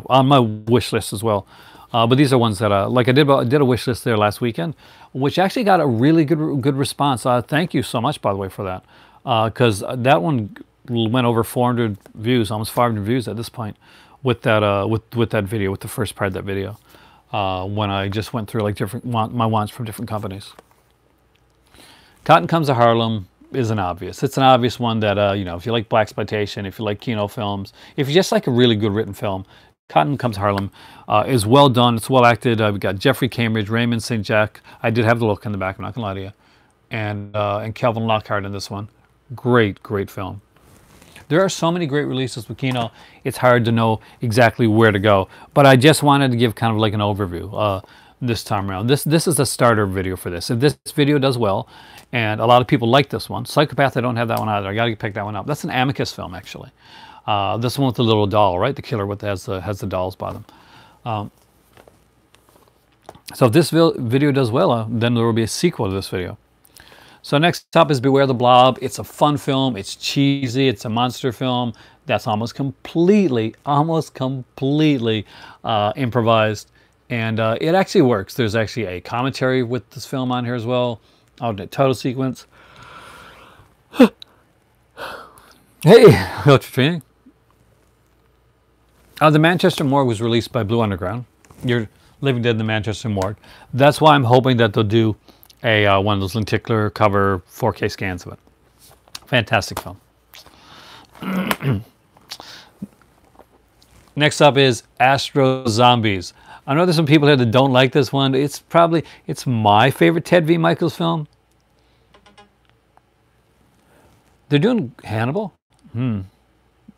on my wish list as well. But these are ones that, like I did a wish list there last weekend, which actually got a really good response. Thank you so much, by the way, for that, because that one went over 400 views, almost 500 views at this point, with that with that video, with the first part of that video, when I just went through like my wants from different companies. Cotton Comes to Harlem is an obvious. It's an obvious one that if you like blaxploitation, if you like Kino films, if you just like a really good written film, Cotton Comes to Harlem is well done. It's well acted. We got Jeffrey Cambridge, Raymond St. Jack. I did have the look in the back, I'm not gonna lie to you, and Kelvin Lockhart in this one. Great film. There are so many great releases with Kino, it's hard to know exactly where to go. But I just wanted to give kind of like an overview. this time around. This is a starter video for this. If this video does well, and a lot of people like this one, Psychopath, I don't have that one either. I got to pick that one up. That's an Amicus film, actually. This one with the little doll, right? The killer with has the dolls by them. So if this video does well, then there will be a sequel to this video. So next up is Beware the Blob. It's a fun film. It's cheesy. It's a monster film that's almost completely improvised. And it actually works. There's actually a commentary with this film on here as well. Alternate title sequence. Hey, hello, Training. The Manchester Morgue was released by Blue Underground. You're Living Dead in the Manchester Morgue. That's why I'm hoping that they'll do a one of those lenticular cover 4K scans of it. Fantastic film. Next up is Astro Zombies. I know there's some people here that don't like this one. It's my favorite Ted V. Michaels film. They're doing Hannibal?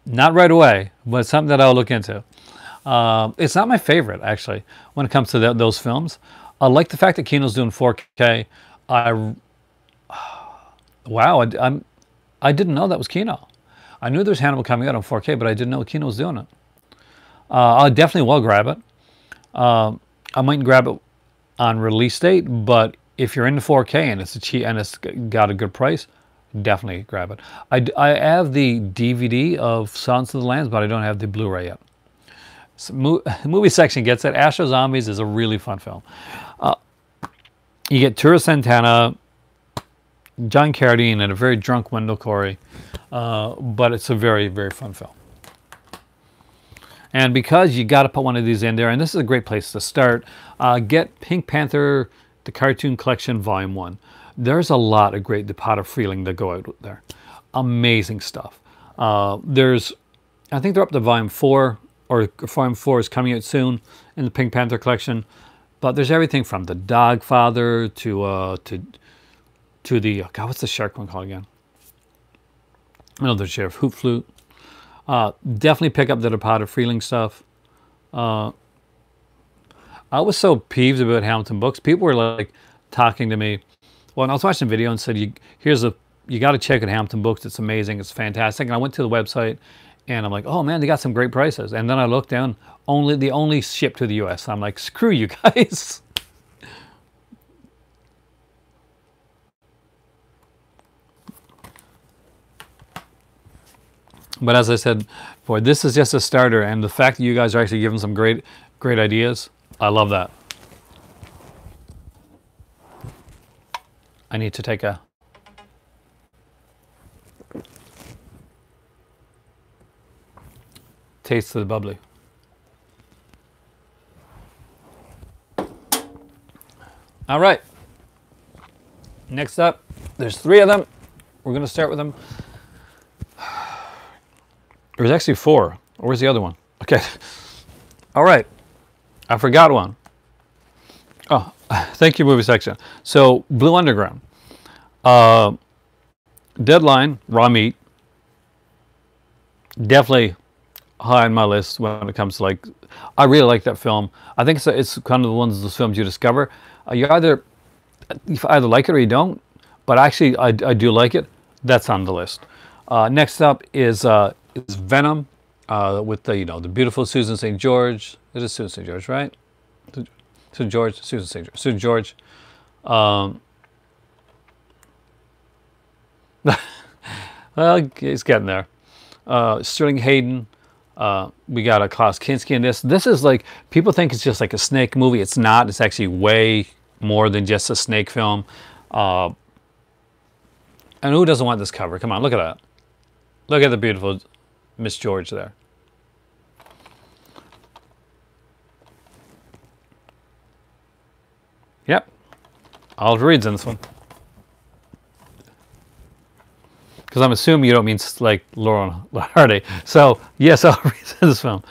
Not right away, but it's something that I'll look into. It's not my favorite, actually, when it comes to those films. I like the fact that Kino's doing 4K. Wow, I didn't know that was Kino. I knew there's Hannibal coming out on 4K, but I didn't know Kino was doing it. I definitely will grab it. I might grab it on release date, but if you're into 4K and it's it's got a good price, definitely grab it. I have the DVD of Silence of the Lambs, but I don't have the Blu-ray yet. So, movie section gets it. Astro Zombies is a really fun film. You get Tura Santana, John Carradine, and a very drunk Wendell Corey, but it's a very, very fun film. And because you got to put one of these in there, and this is a great place to start, get Pink Panther, the Cartoon Collection, Volume 1. There's a lot of great Departed Freeling that go out there. Amazing stuff. I think they're up to Volume 4, or Volume 4 is coming out soon in the Pink Panther Collection. But there's everything from The Dogfather to the, God, what's the shark one called again? Another Sheriff Hoop Flute. Definitely pick up the Departed Freeling stuff. I was so peeved about Hamilton Books. People were like talking to me. Well, and I was watching a video and said, you got to check out Hamilton Books. It's amazing. It's fantastic. And I went to the website and I'm like, oh man, they got some great prices. And then I looked down, they only ship to the US. I'm like, screw you guys. But as I said, boy, this is just a starter, and the fact that you guys are actually giving some great ideas, I love that. I need to take a taste of the bubbly. All right. Next up, there's 3 of them. We're going to start with them. There's actually 4. Where's the other one? Okay. All right. I forgot one. Oh, thank you, movie section. So, Blue Underground. Deadline, Raw Meat. Definitely high on my list when it comes to, like, I really like that film. I think it's kind of one of those films you discover. You either like it or you don't, but actually I do like it. That's on the list. Next up is Venom with the beautiful Susan St. George. It is Susan St. George, right? Susan St. George. Well, he's getting there. Sterling Hayden. We got a Klaus Kinski in this. This is like, people think it's just like a snake movie. It's not. It's actually way more than just a snake film. And who doesn't want this cover? Come on, look at that. Look at the beautiful Miss George there. Yep. Oliver Reed's in this one. Because I'm assuming you don't mean like Laurel Hardy. So, yes, Oliver Reed's in this film.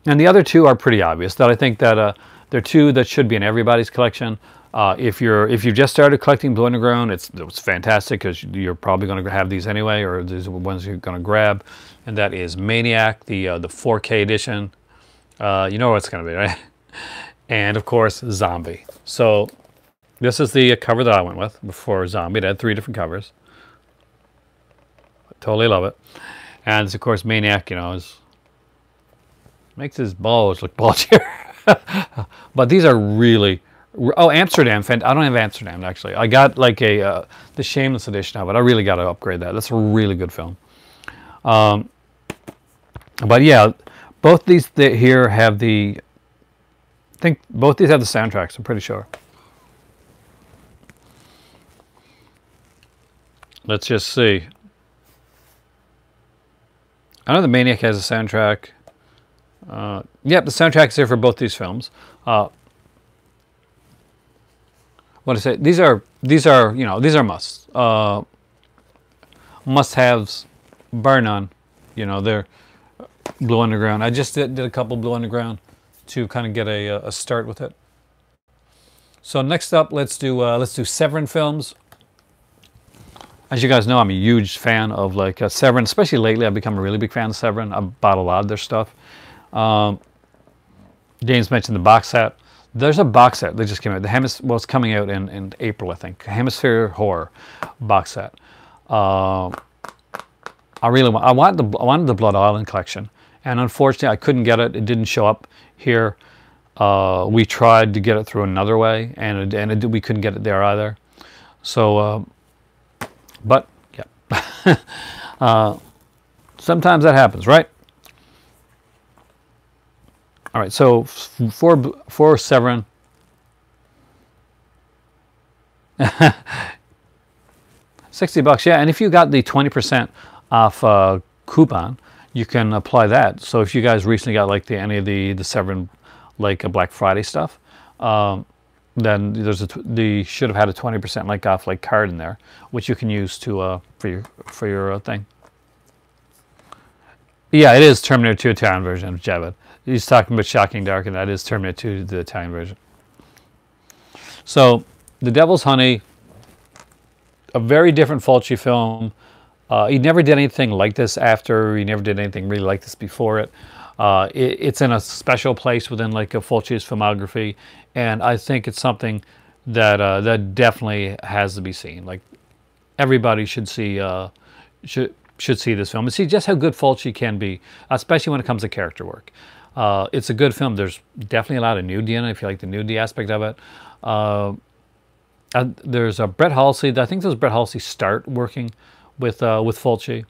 And the other 2 are pretty obvious. That I think that they're 2 that should be in everybody's collection. If you just started collecting Blue Underground, it's fantastic because you're probably going to have these anyway, or these are the ones you're going to grab. And that is Maniac, the 4K edition. You know what it's going to be, right? and of course Zombie. So this is the cover that I went with before Zombie. It had 3 different covers. I totally love it. And of course Maniac, you know, makes his balls look bulgier. But these are really... Oh, Amsterdam. I don't have Amsterdam, actually. I got like the Shameless edition of it. I really got to upgrade that. That's a really good film. But yeah, both these here have the... I think both these have the soundtracks, I'm pretty sure. Let's just see. I know the Maniac has a soundtrack. Yep, the soundtrack is here for both these films. What I say? These are you know, these are musts. Must-haves, bar none. You know, they're Blue Underground. I just did a couple Blue Underground to kind of get a start with it. So next up, let's do Severin films. As you guys know, I'm a huge fan of like Severin, especially lately. I've become a really big fan of Severin. I've bought a lot of their stuff. James mentioned the box set. There's a box set that just came out. Well, it's coming out in April, I think. Hemisphere Horror box set. I wanted the Blood Island collection, and unfortunately, I couldn't get it. It didn't show up here. We tried to get it through another way, and we couldn't get it there either. So, but yeah, sometimes that happens, right? All right, so for Severin, $60, yeah. And if you got the 20% off coupon, you can apply that. So if you guys recently got like any of the Severin like a Black Friday stuff, then they should have had a 20% like off like card in there, which you can use to for your thing. Yeah, it is Terminator 2 Italian version of Javed. He's talking about Shocking Dark, and that is Terminator 2, the Italian version. So, The Devil's Honey, a very different Fulci film. He never did anything like this after. He never did anything really like this before it. It's in a special place within like a Fulci's filmography, and I think it's something that that definitely has to be seen. Like everybody should see should see this film and see just how good Fulci can be, especially when it comes to character work. It's a good film. There's definitely a lot of nudity in it, if you like the nudity aspect of it. There's a Brett Halsey. I think this was Brett Halsey start working with Fulci.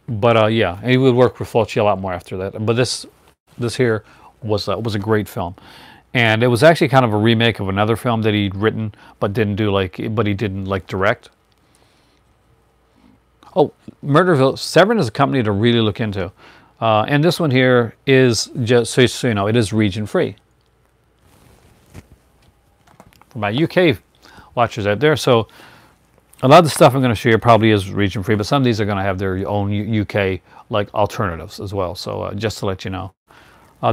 But yeah, he would work with Fulci a lot more after that. But this here was a great film, and it was actually kind of a remake of another film that he'd written but didn't direct. Oh, Murderville. Severin is a company to really look into. And this one here is just, so you know, it is region free. For my UK watchers out there. So a lot of the stuff I'm going to show you probably is region free, but some of these are going to have their own UK like alternatives as well. So just to let you know.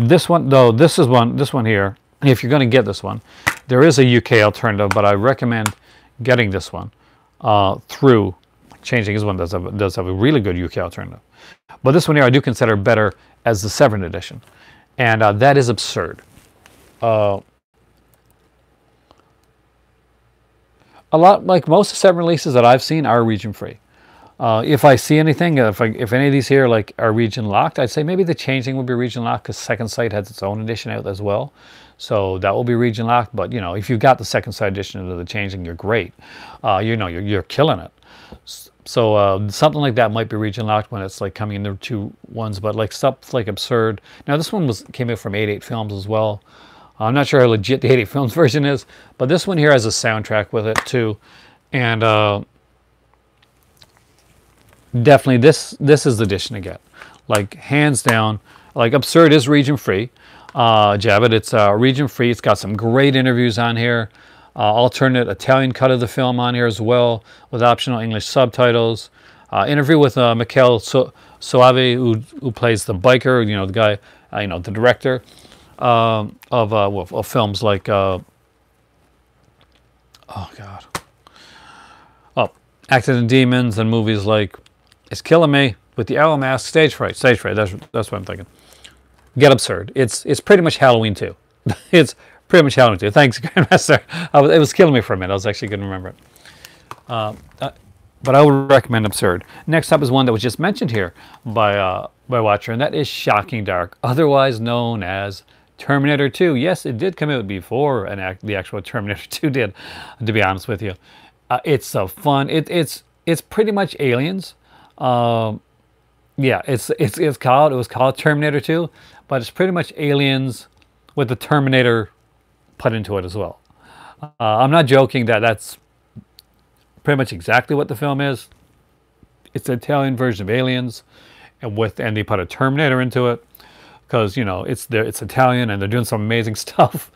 This one, though, this one here, if you're going to get this one, there is a UK alternative, but I recommend getting this one through Changing. This one does have a really good UK alternative. But this one here I do consider better as the Severin edition. And that is Absurd. A lot, like most of the Severin releases that I've seen, are region free. If I see anything, if any of these here like are region locked, I'd say maybe the Changing will be region locked because Second Sight has its own edition out as well. So that will be region locked. But you know, if you've got the Second Sight edition of the Changing, you're great. You know, you're killing it. So something like that might be region locked when it's like coming in the 2 ones. But like stuff like Absurd. Now this one came out from 88 Films as well. I'm not sure how legit the 88 Films version is, but this one here has a soundtrack with it too. And definitely this is the edition to get. Like hands down, like Absurd is region free. Javed, it's region free. It's got some great interviews on here. Alternate Italian cut of the film on here as well, with optional English subtitles. Interview with Michele Soavi, who plays the biker, you know, the guy, you know, the director of films like, oh God, Accident Demons, and movies like It's Killing Me, with the Owl Mask, Stage Fright. That's what I'm thinking. get absurd. It's pretty much Halloween 2. It's pretty much Halloween 2. Thanks, Grandmaster. It was killing me for a minute. I was actually going to remember it. But I would recommend Absurd. Next up is one that was just mentioned here by Watcher, and that is Shocking Dark, otherwise known as Terminator 2. Yes, it did come out before the actual Terminator 2 did, to be honest with you. It's so fun. It's pretty much Aliens. Yeah, it was called Terminator 2, but it's pretty much Aliens with the Terminator put into it as well. I'm not joking that's pretty much exactly what the film is. It's an Italian version of Aliens, and they put a Terminator into it because it's Italian and they're doing some amazing stuff.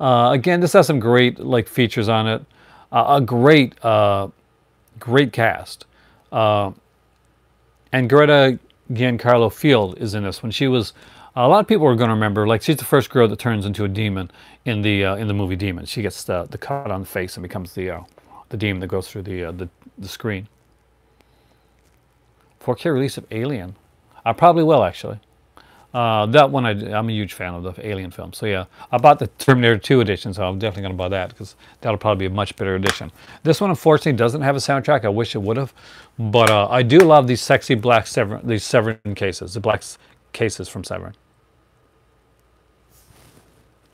Again, this has some great features on it. A great cast. And Greta Giancarlo Field is in this one. She was a lot of people are going to remember, she's the first girl that turns into a demon in the movie Demon. She gets the cut on the face and becomes the demon that goes through the screen. 4K release of Alien. I probably will, actually. That one, I'm a huge fan of the Alien film. So yeah, I bought the Terminator 2 edition, so I'm definitely going to buy that because that'll probably be a much better edition. This one, unfortunately, doesn't have a soundtrack. I wish it would have. But I do love these sexy black Severin cases, the black cases from Severin.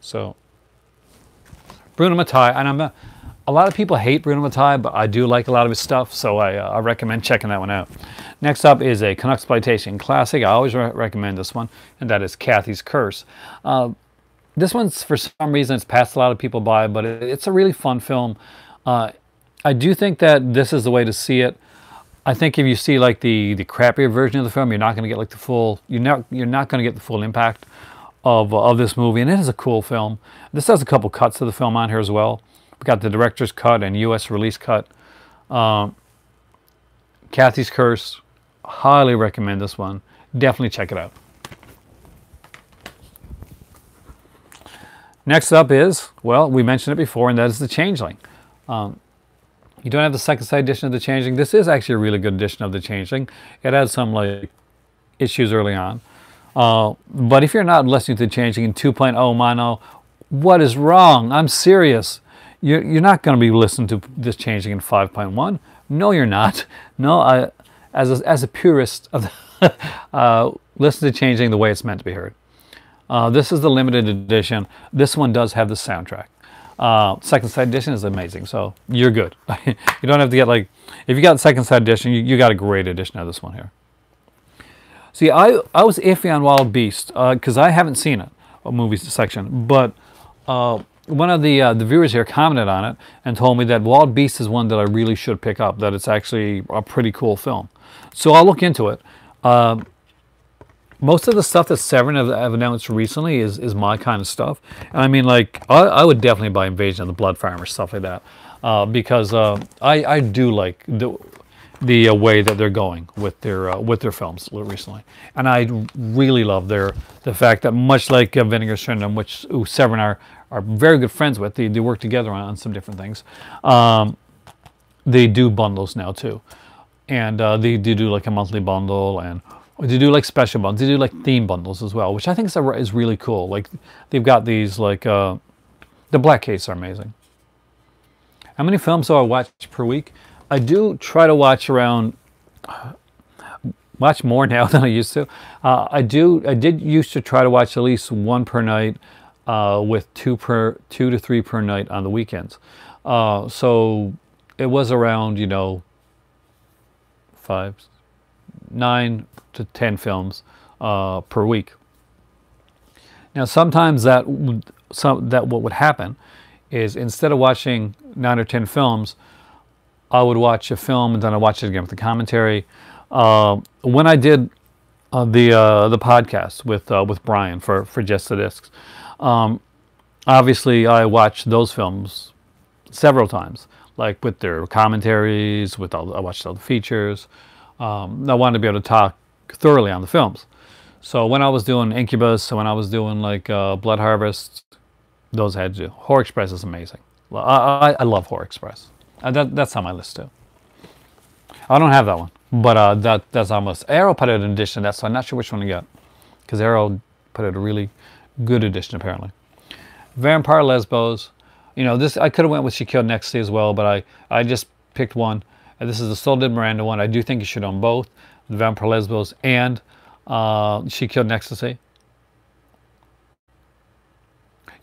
So, Bruno Mattei, and a lot of people hate Bruno Mattei, but I do like a lot of his stuff, so I recommend checking that one out. Next up is a Canucksploitation classic. I always recommend this one, and that is Kathy's Curse. This one's, for some reason, it's passed a lot of people by, but it's a really fun film. I do think that this is the way to see it. I think if you see the crappier version of the film, you're not going to get the full. You're not going to get the full impact of this movie, and it is a cool film. This has a couple cuts of the film on here as well. We got the director's cut and U.S. release cut. Kathy's Curse, highly recommend this one. Definitely check it out. Next up is, well, we mentioned it before, and that is The Changeling. You don't have the second side edition of The Changeling. This is actually a really good edition of The Changeling. It has some issues early on. But if you're not listening to The Changeling in 2.0 mono, what is wrong? I'm serious. You're not going to be listening to this Changeling in 5.1. No, you're not. No, as a purist of listen to Changeling the way it's meant to be heard. This is the limited edition. This one does have the soundtrack. Second side edition is amazing, so you're good. You don't have to get if you got the second side edition, you got a great edition of this one here. See, I was iffy on Wild Beast because I haven't seen it, a movie section, but one of the viewers here commented on it and told me that Wild Beast is one that I really should pick up, that it's actually a pretty cool film. So I'll look into it. Most of the stuff that Severin have announced recently is my kind of stuff. And I mean, I would definitely buy Invasion of the Blood Farmer, stuff like that, because I do like the way that they're going with their films recently, and I really love the fact that, much like Vinegar Syndrome, which Severin are very good friends with, they work together on some different things. They do bundles now too, and they do a monthly bundle, and they do special bundles. They do theme bundles as well, which I think is really cool. They've got these the Black Case are amazing. How many films do I watch per week? I do try to watch more now than I used to. I did used to try to watch at least one per night, with two to three per night on the weekends. So it was around 9 to 10 films per week. Now sometimes what would happen is, instead of watching 9 or 10 films, I would watch a film and then I'd watch it again with the commentary. When I did the podcast with Brian for Just the Discs, obviously I watched those films several times, with their commentaries, I watched all the features. I wanted to be able to talk thoroughly on the films. So when I was doing Incubus, so when I was doing Blood Harvest, those I had to do. Horror Express is amazing. I love Horror Express. That's on my list too. I don't have that one, but that's on my list. Arrow put out an edition of that, so I'm not sure which one to get, because Arrow put out a really good edition apparently. Vampire Lesbos. You know, this I could have went with She Killed in Ecstasy as well, but I just picked one. And this is the Soul Did Miranda one. I do think you should own both, the Vampire Lesbos and She Killed in Ecstasy.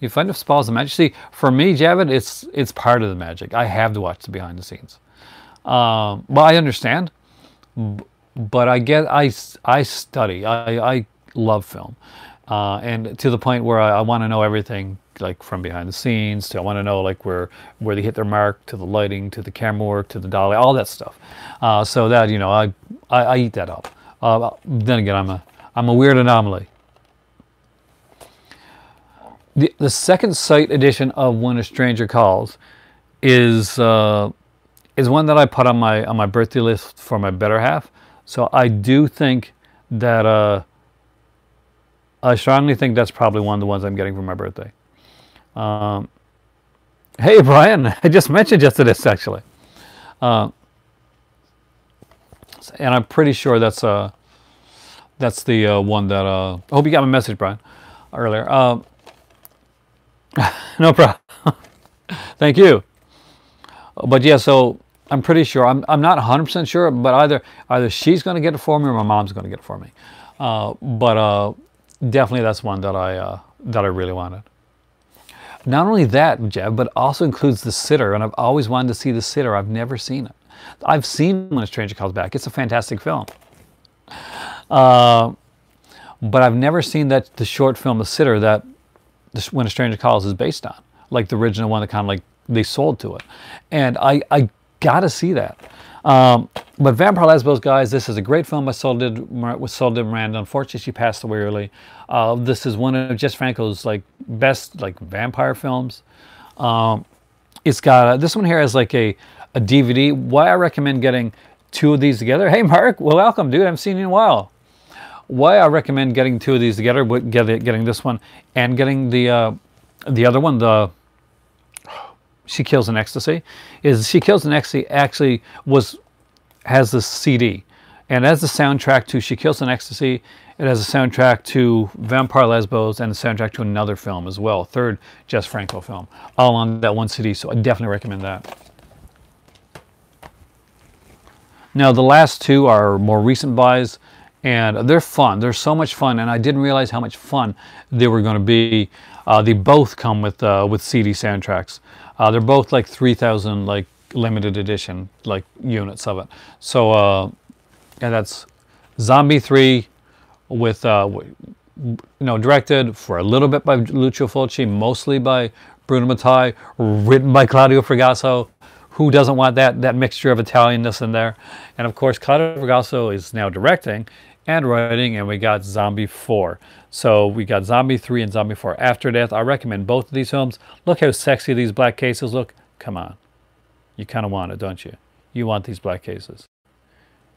You find if Spalls the magic. See, for me, Javid, it's part of the magic. I have to watch the behind the scenes. Well, I understand, but I study. I love film, and to the point where I want to know everything, like from behind the scenes to I want to know like where they hit their mark, to the lighting, to the camera work, to the dolly, all that stuff. So that, you know, I eat that up. Then again, I'm a weird anomaly. The second sight edition of When a Stranger Calls is one that I put on my birthday list for my better half. So I do think that I strongly think that's probably one of the ones I'm getting for my birthday. Hey Brian, I just mentioned just this actually, and I'm pretty sure that's the one that I hope you got my message, Brian, earlier. No problem. Thank you. But yeah, so I'm pretty sure. I'm not 100% sure, but either she's going to get it for me or my mom's going to get it for me. But definitely that's one that I really wanted. Not only that, Jeb, but also includes The Sitter, and I've always wanted to see The Sitter. I've never seen it. I've seen When a Stranger Calls Back. It's a fantastic film. But I've never seen the short film The Sitter that When a Stranger Calls is based on, like the original one that kind of like they sold to it, and I gotta see that. But Vampire Lesbos, guys, this is a great film with Soul Did Miranda. Unfortunately, she passed away early. This is one of Jess Franco's like best like vampire films. It's got this one here has like a DVD. Why I recommend getting two of these together. Hey Mark, well, welcome, dude. I haven't seen you in a while. Why I recommend getting two of these together, getting this one and getting the other one, the She Kills in Ecstasy, is She Kills in Ecstasy actually has the CD, and as the soundtrack to She Kills in Ecstasy, it has a soundtrack to Vampire Lesbos and a soundtrack to another film as well, third Jess Franco film, all on that one CD. So I definitely recommend that. Now the last two are more recent buys. And they're fun. They're so much fun, and I didn't realize how much fun they were going to be. They both come with CD soundtracks. They're both like 3,000 like limited edition like units of it. So and that's Zombie 3 with directed for a little bit by Lucio Fulci, mostly by Bruno Mattei, written by Claudio Fragasso. Who doesn't want that mixture of Italianness in there? And of course, Claudio Fragasso is now directing and writing, and we got Zombie 4. So we got Zombie 3 and Zombie 4 After Death. I recommend both of these films. Look how sexy these black cases look. Come on. You kind of want it, don't you? You want these black cases.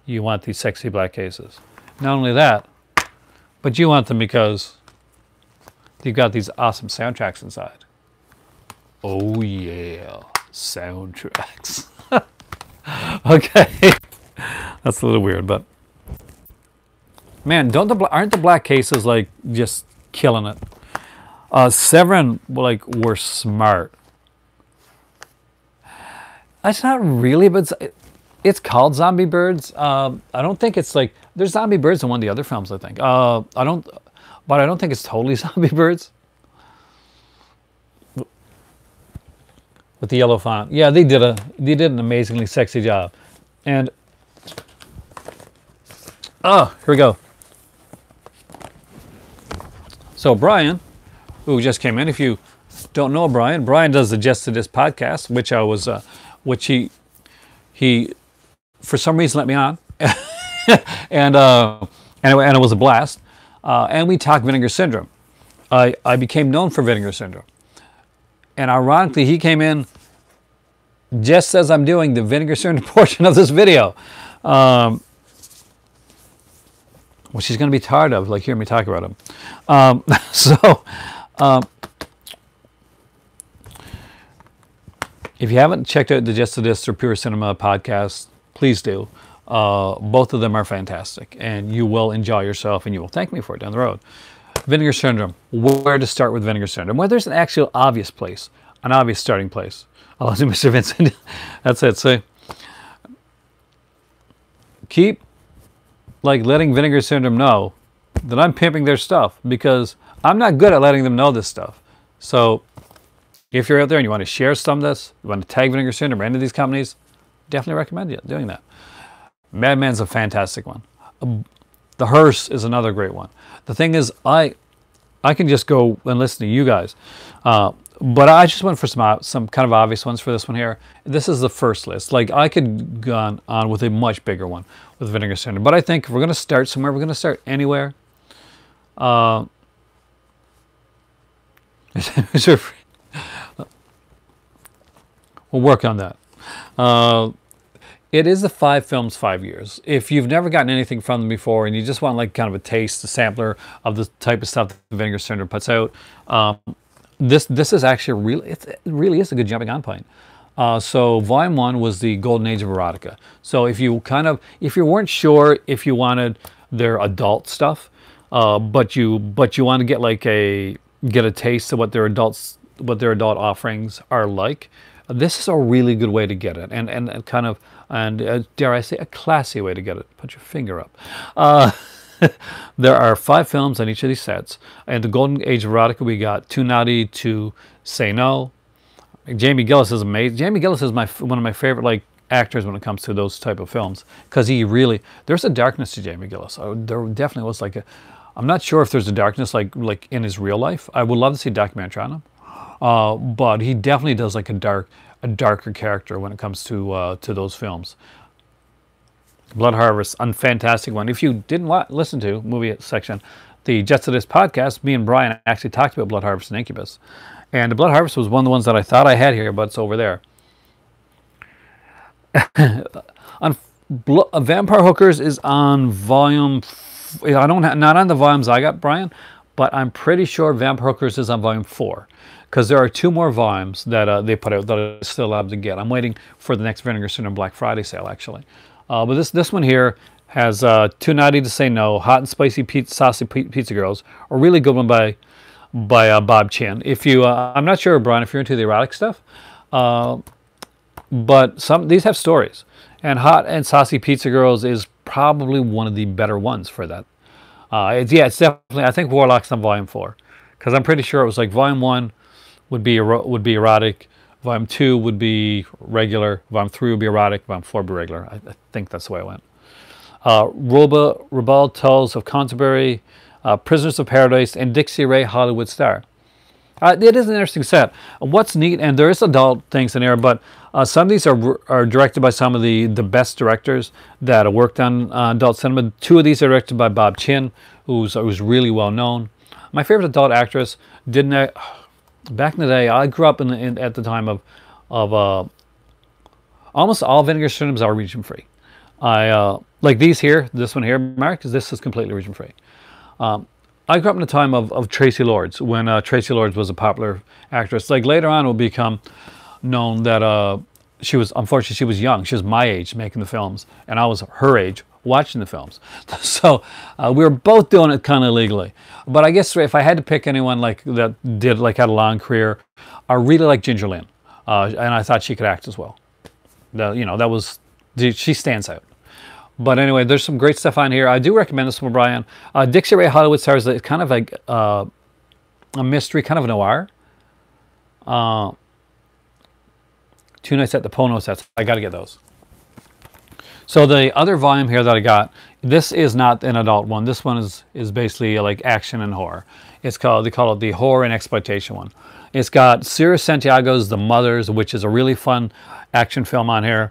You want these sexy black cases. Not only that, but you want them because they've got these awesome soundtracks inside. Oh yeah. Soundtracks. Okay. That's a little weird, but man, aren't the black cases like just killing it? Severin like were smart. It's not really, but it's called Zombie Birds. I don't think it's like there's Zombie Birds in one of the other films. I think. I don't think it's totally Zombie Birds. With the yellow font. Yeah, they did an amazingly sexy job. And here we go. So Brian, who just came in, if you don't know Brian does the Just to This podcast, which he for some reason let me on. and it was a blast. And we talked Vinegar Syndrome. I became known for Vinegar Syndrome. And ironically, he came in just as I'm doing the Vinegar Syndrome portion of this video. Which he's going to be tired of, like hearing me talk about him. If you haven't checked out the Just to This or Pure Cinema podcast, please do. Both of them are fantastic, and you will enjoy yourself, and you will thank me for it down the road. Vinegar Syndrome. Where to start with Vinegar Syndrome? Well, there's an actual obvious place, an obvious starting place. Oh, Mr. Vincent. That's it. See, keep like letting Vinegar Syndrome know that I'm pimping their stuff, because I'm not good at letting them know this stuff. So if you're out there and you want to share some of this, you want to tag Vinegar Syndrome or any of these companies, definitely recommend you doing that. Madman's a fantastic one. The Hearse is another great one. The thing is, I can just go and listen to you guys. But I just went for some kind of obvious ones for this one here. This is the first list. Like, I could go on with a much bigger one with Vinegar Syndrome. But I think if we're going to start somewhere, we're going to start anywhere. We'll work on that. It is the 5 films, 5 years. If you've never gotten anything from them before and you just want like kind of a taste, a sampler of the type of stuff that Vinegar Syndrome puts out, this is actually it really is a good jumping on point. So Volume 1 was the golden age of erotica. So if you weren't sure if you wanted their adult stuff, but you want to get like a taste of what their adult offerings are like, this is a really good way to get it, and kind of, dare I say, a classy way to get it. Put your finger up. There are 5 films on each of these sets. And the golden age of erotica, we got Too Naughty to Say No. Jamie Gillis is amazing. Jamie Gillis is one of my favorite like actors when it comes to those type of films, because there's a darkness to Jamie Gillis. There definitely was like I'm not sure if there's a darkness like in his real life. I would love to see a documentary on him. But he definitely does like a darker character when it comes to those films. Blood Harvest, a fantastic one. If you didn't listen to movie section, the Jets of This podcast, me and Brian actually talked about Blood Harvest and Incubus. And the Blood Harvest was one of the ones that I thought I had here, but it's over there. Vampire Hookers is on volume. Not on the volumes I got, Brian, but I'm pretty sure Vampire Hookers is on volume 4. Because there are 2 more volumes that they put out that I still have to get. I'm waiting for the next Vinegar Syndrome Black Friday sale, actually. But this one here has Too Naughty to Say No, Hot and Spicy Saucy Pizza Girls, a really good one by Bob Chin. If you, I'm not sure, Brian, if you're into the erotic stuff, but these have stories. And Hot and Saucy Pizza Girls is probably one of the better ones for that. It's definitely, I think Warlock's on volume 4, because I'm pretty sure it was like volume 1 would be erotic, volume 2 would be regular, volume 3 would be erotic, volume 4 would be regular. I think that's the way it went. Rubal Tales of Canterbury, Prisoners of Paradise, and Dixie Ray Hollywood Star. It is an interesting set. What's neat, and there is adult things in there, but some of these are directed by some of the best directors that have worked on adult cinema. 2 of these are directed by Bob Chin, who's really well known. My favorite adult actress back in the day, I grew up at the time of almost all Vinegar Syndromes are region free. Like these here, this one here, Mark, this is completely region free. I grew up in the time of Tracy Lords, when Tracy Lords was a popular actress. Like later on, it will become known that unfortunately, she was young. She was my age making the films, and I was her age watching the films. So we were both doing it kind of illegally. But I guess if I had to pick anyone like that had a long career, I really like Ginger Lynn, and I thought she could act as well. She stands out. But anyway, there's some great stuff on here. I do recommend this one, Brian. Dixie Ray Hollywood Stars is kind of like a mystery, kind of a noir. 2 Nights at the Pono sets. I got to get those. So the other volume here that I got, this is not an adult one. This one is basically like action and horror. They call it the horror and exploitation one. It's got Sierra Santiago's The Mothers, which is a really fun action film on here.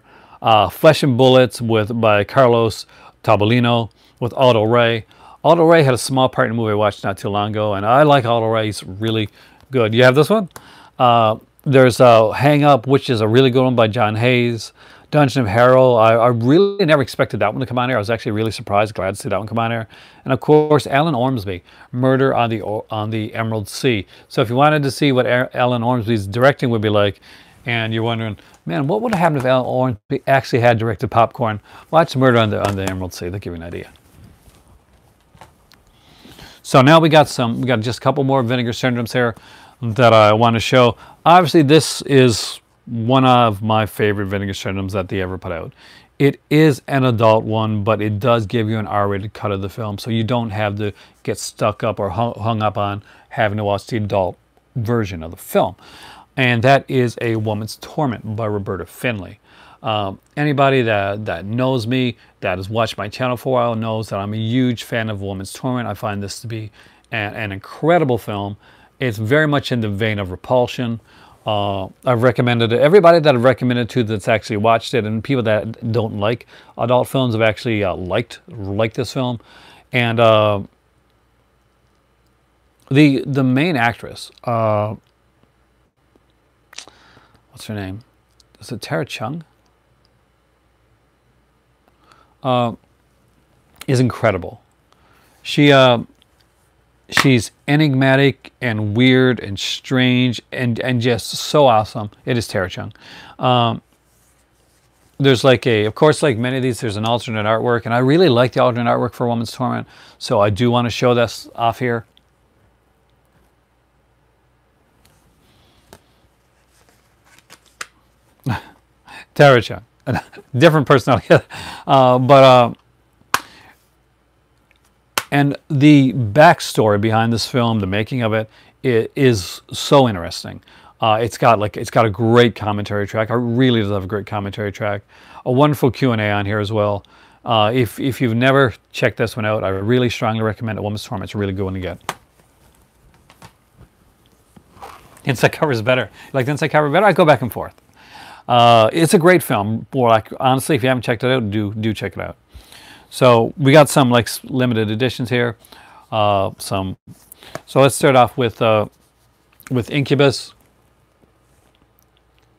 Flesh and Bullets by Carlos Tabolino with Aldo Ray. Aldo Ray had a small part in a movie I watched not too long ago, and I like Aldo Ray. He's really good. You have this one? There's Hang Up, which is a really good one by John Hayes. Dungeon of Harrow. I really never expected that one to come on here. I was actually really surprised, glad to see that one come on here. And of course, Alan Ormsby, Murder on the Emerald Sea. So if you wanted to see what Alan Ormsby's directing would be like, and you're wondering, man, what would have happened if Alan Ormsby actually had directed Popcorn? Watch Murder on the Emerald Sea. They'll give you an idea. So now we got just a couple more Vinegar Syndromes here that I want to show. Obviously, this is one of my favorite Vinegar Syndromes that they ever put out. It is an adult one, but it does give you an R-rated cut of the film, so you don't have to get stuck up or hung up on having to watch the adult version of the film. And that is A Woman's Torment by Roberta Findlay. Anybody that knows me, that has watched my channel for a while, knows that I'm a huge fan of Woman's Torment. I find this to be an incredible film. It's very much in the vein of Repulsion. I've recommended it. Everybody that I've recommended to that's actually watched it, and people that don't like adult films have actually liked this film. And the main actress, what's her name? Is it Tara Chung? Is incredible. She's enigmatic and weird and strange and just so awesome. It is Tara Chung. There's of course, like many of these, there's an alternate artwork, and I really like the alternate artwork for Woman's Torment, so I do want to show this off here. Tara Chung, different personality, and the backstory behind this film, the making of it, is so interesting. It's got a great commentary track. I really love a great commentary track. A wonderful Q&A on here as well. If you've never checked this one out, I really strongly recommend A Woman's Torment. It's a really good one to get. Inside cover is better. You like the inside cover better? I go back and forth. It's a great film. Honestly, if you haven't checked it out, do check it out. So we got some limited editions here. So let's start off with Incubus.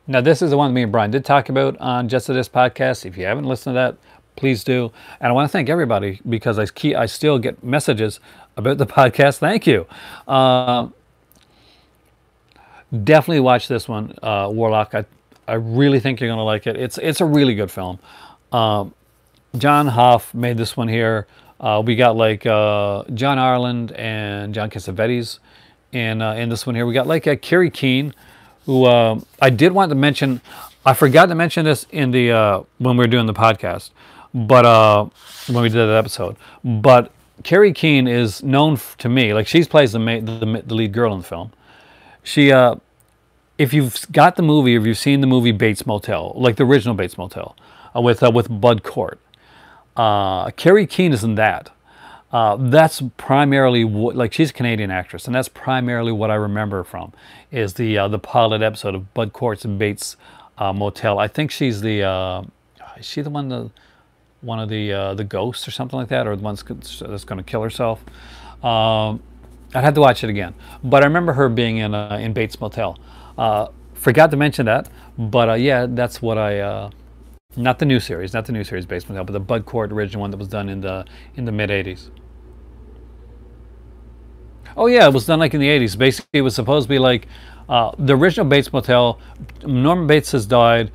Now this is the one that me and Brian did talk about on Just to This podcast. If you haven't listened to that, please do. And I want to thank everybody because I still get messages about the podcast. Thank you. Definitely watch this one, Warlock. I really think you're going to like it. It's a really good film. John Hoff made this one here. We got John Ireland and John Cassavetes in this one here. We got Kerry Keane, who I did want to mention. I forgot to mention this in the when we were doing the podcast, but when we did that episode. But Kerry Keane is known to me, she plays the lead girl in the film. She if you've got the movie, or if you've seen the movie Bates Motel, like the original Bates Motel, with Bud Cort, Kerry Keane is in that. That's primarily she's a Canadian actress, and that's primarily what I remember from is the pilot episode of Bud Cort's Bates Motel. I think she's is she the one of the ghosts or something like that, or the one that's going to kill herself. I'd have to watch it again, but I remember her being in Bates Motel. Forgot to mention that, but yeah, that's what I. Not the new series Bates Motel, but the Bud Cort original one that was done in the mid '80s. Oh yeah, it was done in the '80s. Basically, it was supposed to be the original Bates Motel. Norman Bates has died.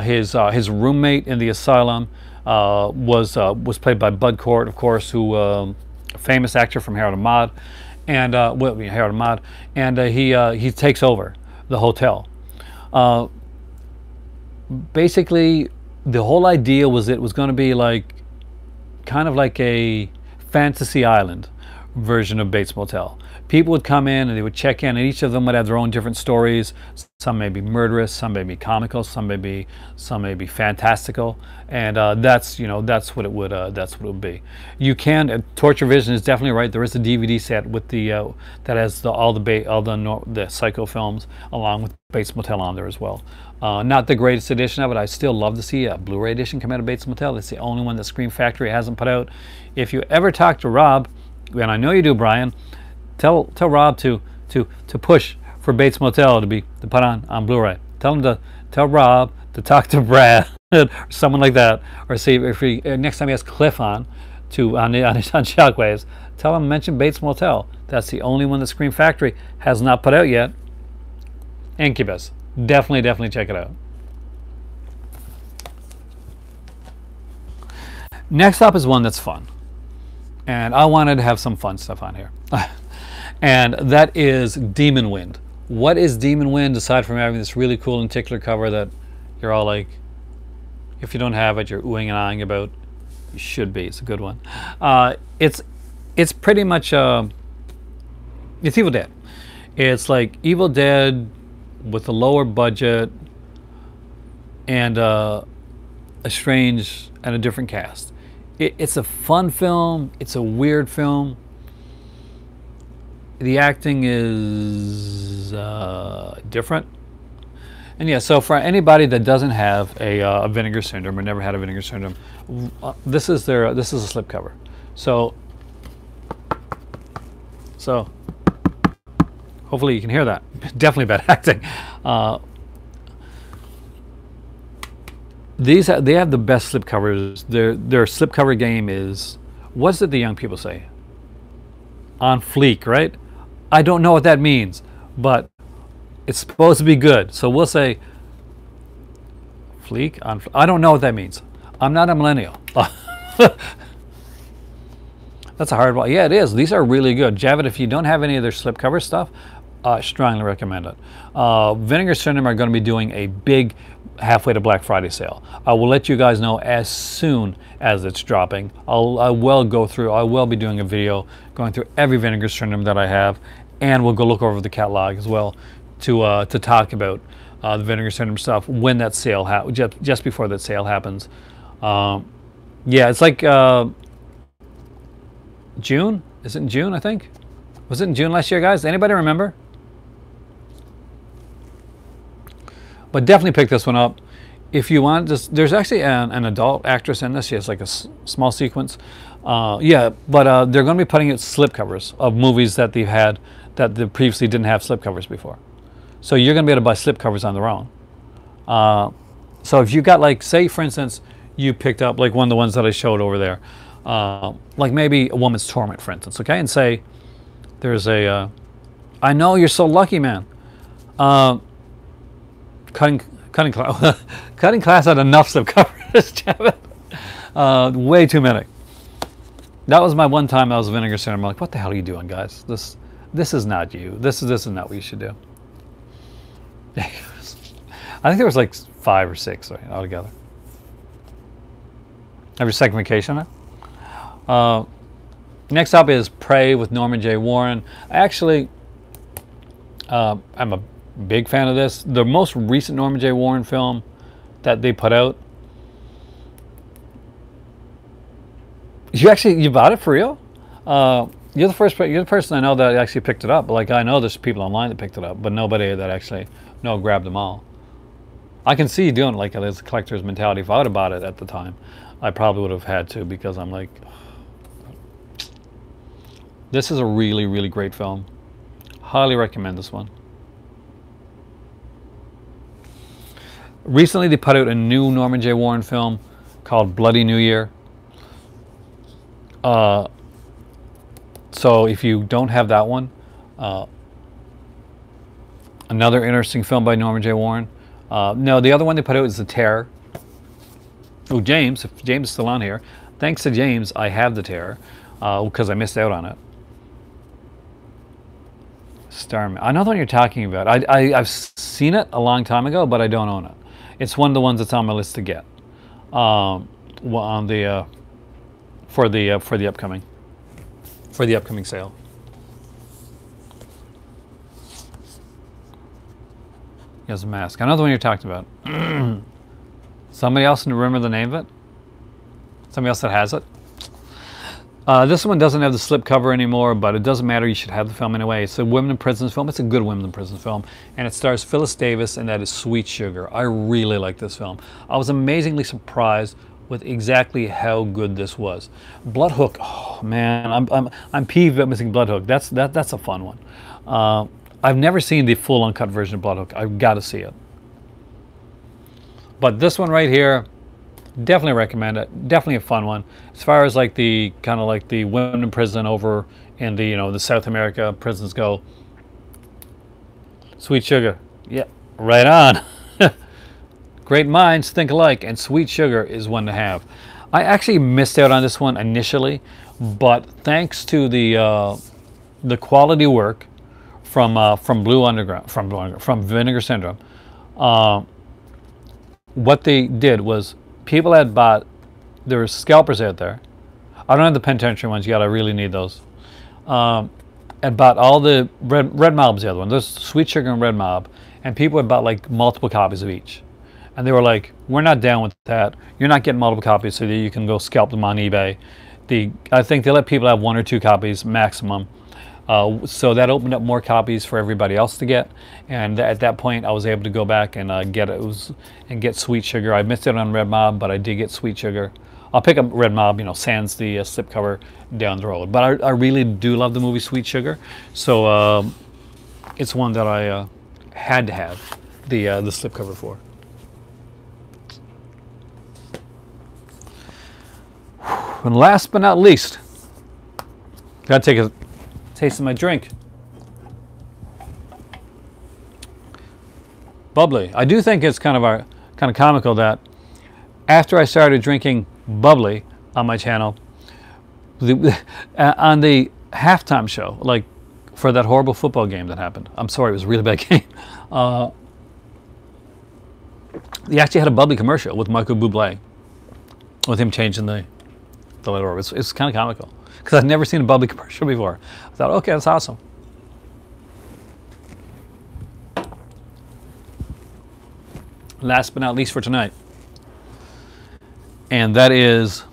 His roommate in the asylum was played by Bud Cort, of course, who a famous actor from Harold and Maude, and Harold and Maude, and he takes over the hotel. Basically, the whole idea was it was going to be kind of like a fantasy island version of Bates Motel. People would come in and they would check in, and each of them would have their own different stories. Some may be murderous, some may be comical, some may be fantastical, and that's what it would be. You can Torture Vision is definitely right. There is a DVD set with that has all the Psycho films along with Bates Motel on there as well. Not the greatest edition of it. I still love to see a Blu-ray edition come out of Bates Motel. It's the only one that Scream Factory hasn't put out. If you ever talk to Rob, and I know you do, Brian, tell Rob to push for Bates Motel to put on Blu-ray. Tell Rob to talk to Brad or someone like that, or see if next time he has Cliff on Shockwaves, tell him to mention Bates Motel. That's the only one that Scream Factory has not put out yet. Incubus. Definitely check it out. Next up is one that's fun. and I wanted to have some fun stuff on here. And that is Demon Wind. What is Demon Wind, aside from having this really cool and tickler cover that you're all like, if you don't have it, you're oohing and ahhing about? You should be. It's a good one. It's pretty much it's Evil Dead. It's like Evil Dead with a lower budget and a strange and a different cast. It's a fun film. It's a weird film. The acting is different. And yeah, so for anybody that doesn't have a vinegar syndrome or never had a vinegar syndrome, this is a slipcover. So hopefully you can hear that. Definitely bad acting. They have the best slipcovers. Their slipcover game is, what's it the young people say? On fleek, right? I don't know what that means, but it's supposed to be good. So we'll say fleek on. I don't know what that means. I'm not a millennial. That's a hard one. Yeah, it is. These are really good. Javid, if you don't have any of their slipcover stuff, I strongly recommend it. Vinegar Syndrome are going to be doing a big halfway to Black Friday sale. I will let you guys know as soon as it's dropping. I will be doing a video going through every Vinegar Syndrome that I have, and we'll go look over the catalog as well to talk about the Vinegar Syndrome stuff when that sale just before that sale happens. Yeah, it's like June. Is it in June? I think. Was it in June last year, guys? Anybody remember? But definitely pick this one up if you want. There's actually an adult actress in this. She has like a small sequence. Yeah, but they're going to be putting out slipcovers of movies that they've had that they previously didn't have slipcovers before. So you're going to be able to buy slipcovers on their own. So if you got, like, say for instance, you picked up like one of the ones that I showed over there, like maybe A Woman's Torment, for instance, okay, and say there's a, I know you're so lucky, man. Cutting class, cutting class had enough slipcovers, Javid. Way too many. That was my one time I was a Vinegar Syndrome. I'm like, what the hell are you doing, guys? This is not you. This is not what you should do. I think there was like 5 or 6 right, altogether. Have your second vacation now? Next up is Prey with Norman J. Warren. Actually, I'm a big fan of this. The most recent Norman J. Warren film that they put out. You bought it for real? You're the person I know that actually picked it up. But like, I know there's people online that picked it up, but nobody that actually grabbed them all. I can see you doing it like as a collector's mentality. If I would have bought it at the time, I probably would have had to, because I'm like, this is a really, really great film. Highly recommend this one. Recently, they put out a new Norman J. Warren film called Bloody New Year. So if you don't have that one, another interesting film by Norman J. Warren. No, the other one they put out is The Terror. Oh, James, if James is still on here, thanks to James, I have The Terror, because I missed out on it. Starman. I know the one you're talking about. I've seen it a long time ago, but I don't own it. It's one of the ones that's on my list to get. On the for the upcoming sale. He has a mask. I know the one you're talking about. Somebody else remember the name of it? Somebody else that has it? This one doesn't have the slip cover anymore, but it doesn't matter. You should have the film anyway. It's a women in prison film. It's a good women in prison film, and it stars Phyllis Davis, and that is Sweet Sugar. I really like this film. I was amazingly surprised with exactly how good this was. Bloodhook. Oh man, I'm peeved about missing Bloodhook. That's a fun one. I've never seen the full uncut version of Bloodhook. I've got to see it. But this one right here, definitely recommend it. Definitely a fun one. As far as like the kind of like the women in prison over in the the South America prisons go. Sweet Sugar, yeah, right on. Great minds think alike, and Sweet Sugar is one to have. I actually missed out on this one initially, but thanks to the quality work from Blue Underground, from Vinegar Syndrome, what they did was people had bought. There were scalpers out there. I don't have the penitentiary ones yet. I really need those. And bought all the Red Mob's the other one. There's Sweet Sugar and Red Mob, and people had bought like multiple copies of each. And they were like, "We're not down with that. You're not getting multiple copies, so that you can go scalp them on eBay." I think they let people have 1 or 2 copies maximum. So that opened up more copies for everybody else to get. And at that point, I was able to go back and get Sweet Sugar. I missed it on Red Mob, but I did get Sweet Sugar. I'll pick up Red Mob, sans the slipcover down the road. But I really do love the movie Sweet Sugar, so it's one that I had to have the slipcover for. And last but not least, gotta take a taste of my drink. Bubbly. I do think it's kind of comical that after I started drinking bubbly on my channel, on the halftime show, like for that horrible football game that happened. I'm sorry, it was a really bad game. They actually had a bubbly commercial with Michael Bublé, with him changing the letter. It's kind of comical because I've never seen a bubbly commercial before. I thought, okay, that's awesome. Last but not least for tonight, and that is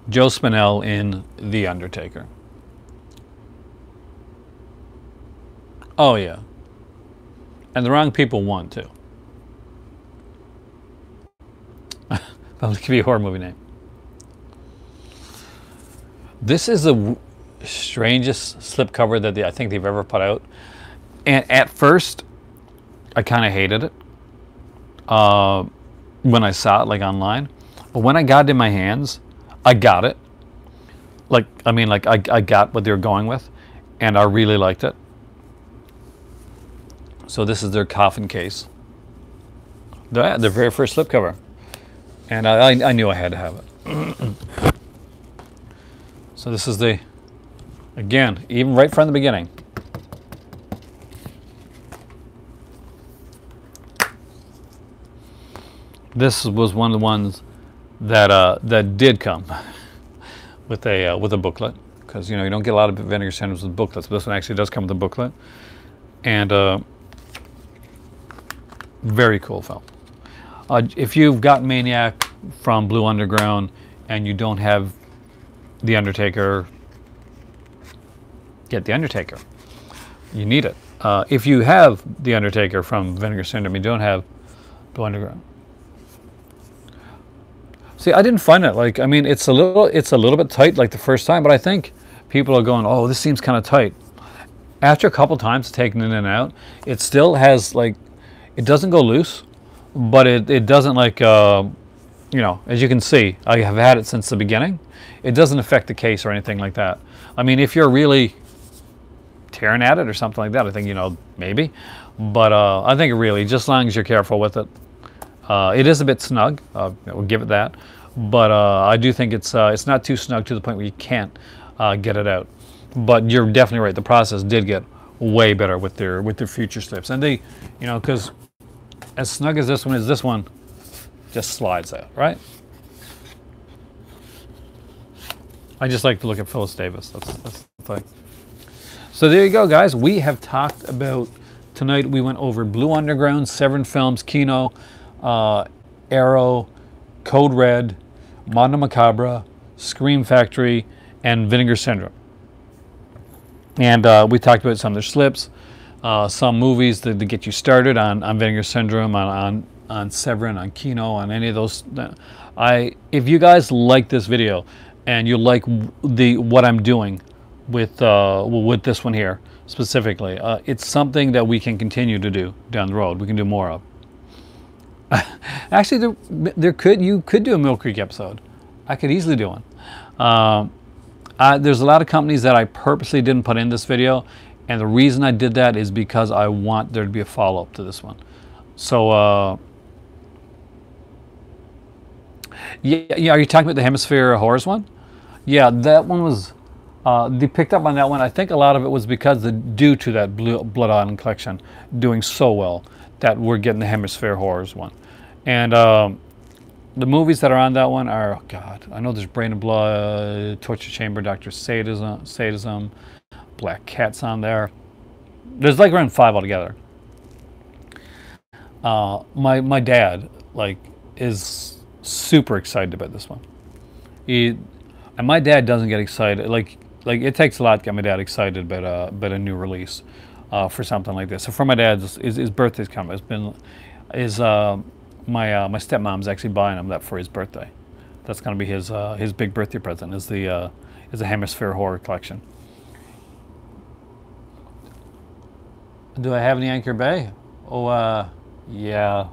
Joe Spinell in The Undertaker. Oh yeah, and the wrong people won too. Probably could be a horror movie name. This is the strangest slipcover that I think they've ever put out. And at first, I kind of hated it when I saw it like online. But when I got it in my hands, I got it. I got what they were going with, and I really liked it. So this is their coffin case. Their very first slipcover. And I knew I had to have it. So this is again, even right from the beginning. This was one of the ones that did come with a booklet, because you don't get a lot of Vinegar Syndromes with booklets, but this one actually does come with a booklet, and very cool film. If you've got Maniac from Blue Underground and you don't have The Undertaker, get The Undertaker. You need it. If you have The Undertaker from Vinegar Syndrome, you don't have Blue Underground. See, I didn't find it it's a little bit tight like the first time, but I think people are going, "Oh, this seems kind of tight." After a couple times taking it in and out, it still has it doesn't go loose, but it doesn't as you can see, I have had it since the beginning. It doesn't affect the case or anything like that. I mean, if you're really tearing at it or something like that, I think, maybe. But I think really, just as long as you're careful with it. It is a bit snug, we'll give it that. But I do think it's not too snug to the point where you can't get it out. But you're definitely right, the process did get way better with their future slips. And they, because as snug as this one just slides out, right? I just like to look at Phyllis Davis. That's the thing. So there you go, guys. We have talked about, tonight we went over Blue Underground, Severin Films, Kino, Arrow, Code Red, Mondo Macabra, Scream Factory, and Vinegar Syndrome. And we talked about some of their slips, some movies that get you started on Vinegar Syndrome, on Severin, on Kino, on any of those. If you guys like this video and you like what I'm doing with this one here specifically, it's something that we can continue to do down the road. We can do more of. Actually, you could do a Mill Creek episode. I could easily do one. There's a lot of companies that I purposely didn't put in this video, and the reason I did that is because I want there to be a follow-up to this one. So Yeah, yeah. Are you talking about the Hemisphere Horrors one? Yeah, that one was. They picked up on that one. I think a lot of it was because due to that Blood Island collection doing so well that we're getting the Hemisphere Horrors one, and the movies that are on that one are, oh God, I know there's Brain and Blood, Torture Chamber, Doctor Sadism, Black Cat's on there. There's like around 5 altogether. My dad like is super excited about this one. He and my dad doesn't get excited like it takes a lot to get my dad excited about a new release for something like this. So for my dad, his birthday's coming. It's been is my stepmom's actually buying him that for his birthday. That's gonna be his big birthday present is the Hemisphere Horror collection. Do I have any Anchor Bay? Oh, yeah.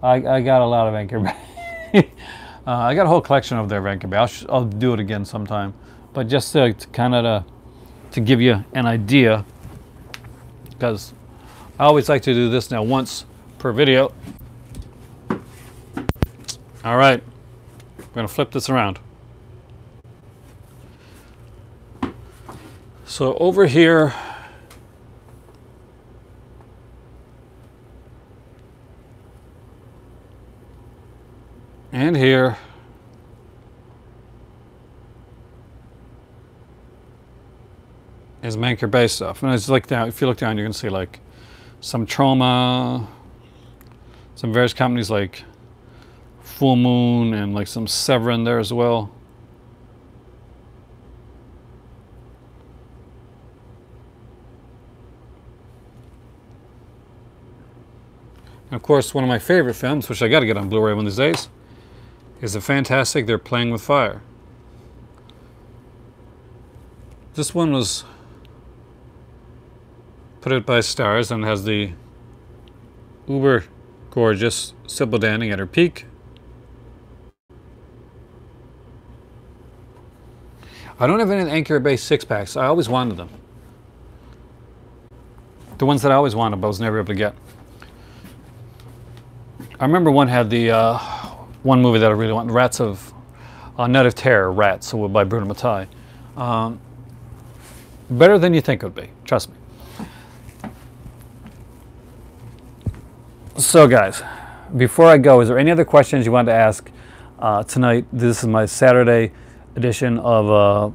I got a lot of Anchor Bay. I got a whole collection of their Anchor Bay. I'll do it again sometime. But just to kind of to give you an idea, because I always like to do this now once per video. All right, I'm gonna flip this around. So over here, and here, is Anchor Bay stuff. And it's like that, if you look down, you can see like some Trauma, some various companies like Full Moon, and like some Severin there as well. And of course, one of my favorite films, which I got to get on Blu-ray one of these days, is the fantastic They're Playing with Fire. This one was put out by Stars and has the uber gorgeous Sybil Danning at her peak. I don't have any Anchor Bay 6-packs. I always wanted them. The ones that I always wanted, but I was never able to get. I remember one had the one movie that I really want, Rats of Night of Terror, Rats, by Bruno Mattei. Better than you think it would be, trust me. So guys, before I go, is there any other questions you want to ask tonight? This is my Saturday edition of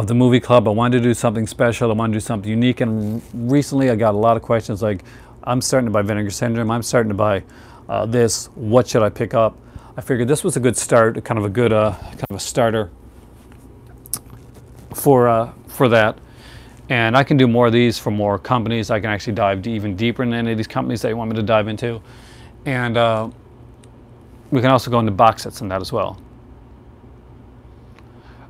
the movie club. I wanted to do something special. I wanted to do something unique, and recently I got a lot of questions like, I'm starting to buy Vinegar Syndrome. I'm starting to buy this. What should I pick up? I figured this was a good start, kind of a good kind of a starter for that. And I can do more of these for more companies. I can actually dive even deeper in any of these companies that you want me to dive into. And we can also go into box sets and that as well.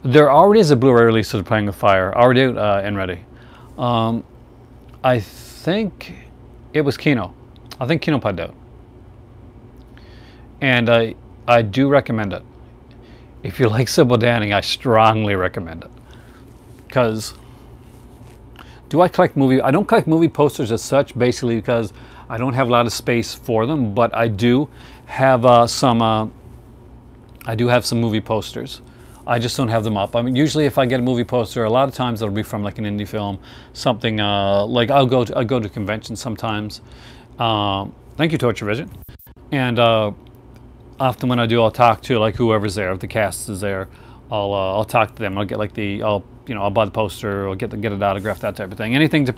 There already is a Blu-ray release of Playing with Fire, already out and ready. I think it was Kino. I think Kino put it out. And I do recommend it. If you like Sybil Danning, I strongly recommend it. Because do I collect movie? I don't collect movie posters as such, basically because I don't have a lot of space for them. But I do have some. I do have some movie posters. I just don't have them up. I mean, usually if I get a movie poster, a lot of times it'll be from like an indie film, something like I go to conventions sometimes. Thank you, Torture Vision. And often when I do, I'll talk to like whoever's there. If the cast is there, I'll talk to them. I'll get like I'll buy the poster or get it autographed, that type of thing. Anything to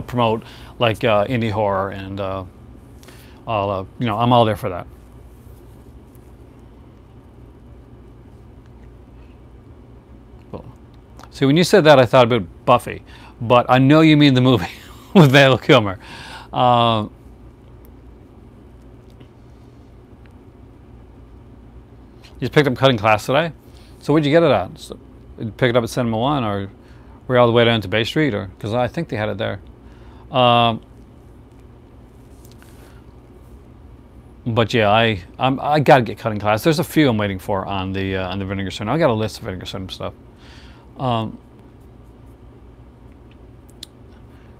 promote like indie horror, and I'm all there for that. See, when you said that, I thought about Buffy, but I know you mean the movie with Val Kilmer. You just picked up Cutting Class today? So where'd you get it at? So, did you pick it up at Cinema One, or were you all the way down to Bay Street? Or because I think they had it there. But yeah, I gotta get Cutting Class. There's a few I'm waiting for on the Vinegar Syndrome. I got a list of Vinegar Syndrome stuff.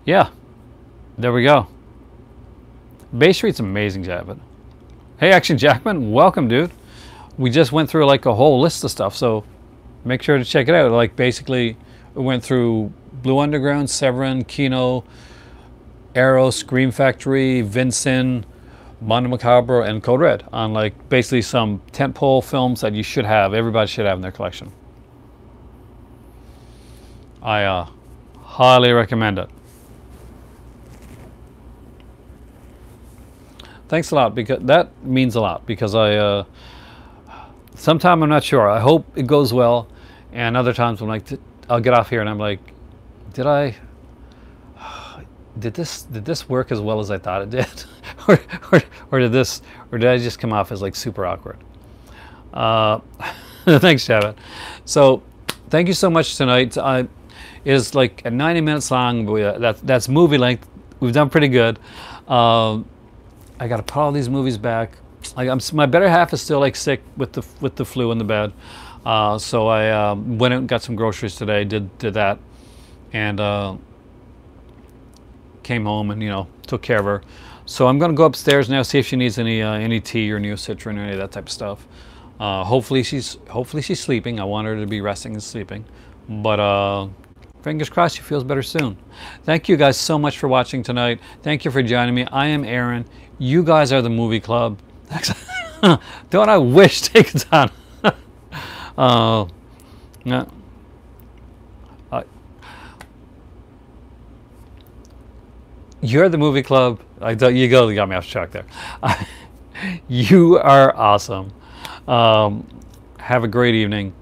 Yeah, there we go. Bay Street's amazing, Javed. Hey, Action Jackman, welcome, dude. we just went through like a whole list of stuff, so make sure to check it out. Like basically, we went through Blue Underground, Severin, Kino, Arrow, Scream Factory, Vincent, Mondo Macabre, and Code Red on like basically some tentpole films that you should have, everybody should have in their collection. I highly recommend it. Thanks a lot, because that means a lot, because I sometimes I'm not sure. I hope it goes well, and other times I'm like, I'll get off here and I'm like, did this work as well as I thought it did? or did I just come off as like super awkward? Thanks, Shabbat. So thank you so much tonight. It is like 90 minutes long, but that's movie length. We've done pretty good. I got to put all these movies back. My better half is still like sick with the flu in the bed. So I went and got some groceries today. Did that, and came home and took care of her. So I'm gonna go upstairs now, see if she needs any tea or Neocitrin or any of that type of stuff. Hopefully she's sleeping. I want her to be resting and sleeping, but fingers crossed she feels better soon. Thank you guys so much for watching tonight. Thank you for joining me. I am Aaron. You guys are the movie club. Don't I wish take it on? Yeah. You're the movie club. You got me off track there. You are awesome. Have a great evening.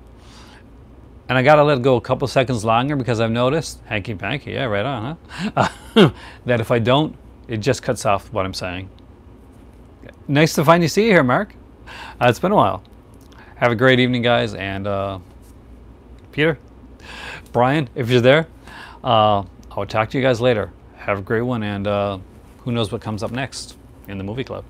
And I gotta let it go a couple seconds longer because I've noticed, hanky panky, yeah, right on, huh? That if I don't, it just cuts off what I'm saying. Nice to finally see you here, Mark. It's been a while. Have a great evening, guys, and Peter, Brian, if you're there, I'll talk to you guys later. Have a great one, and who knows what comes up next in the movie club.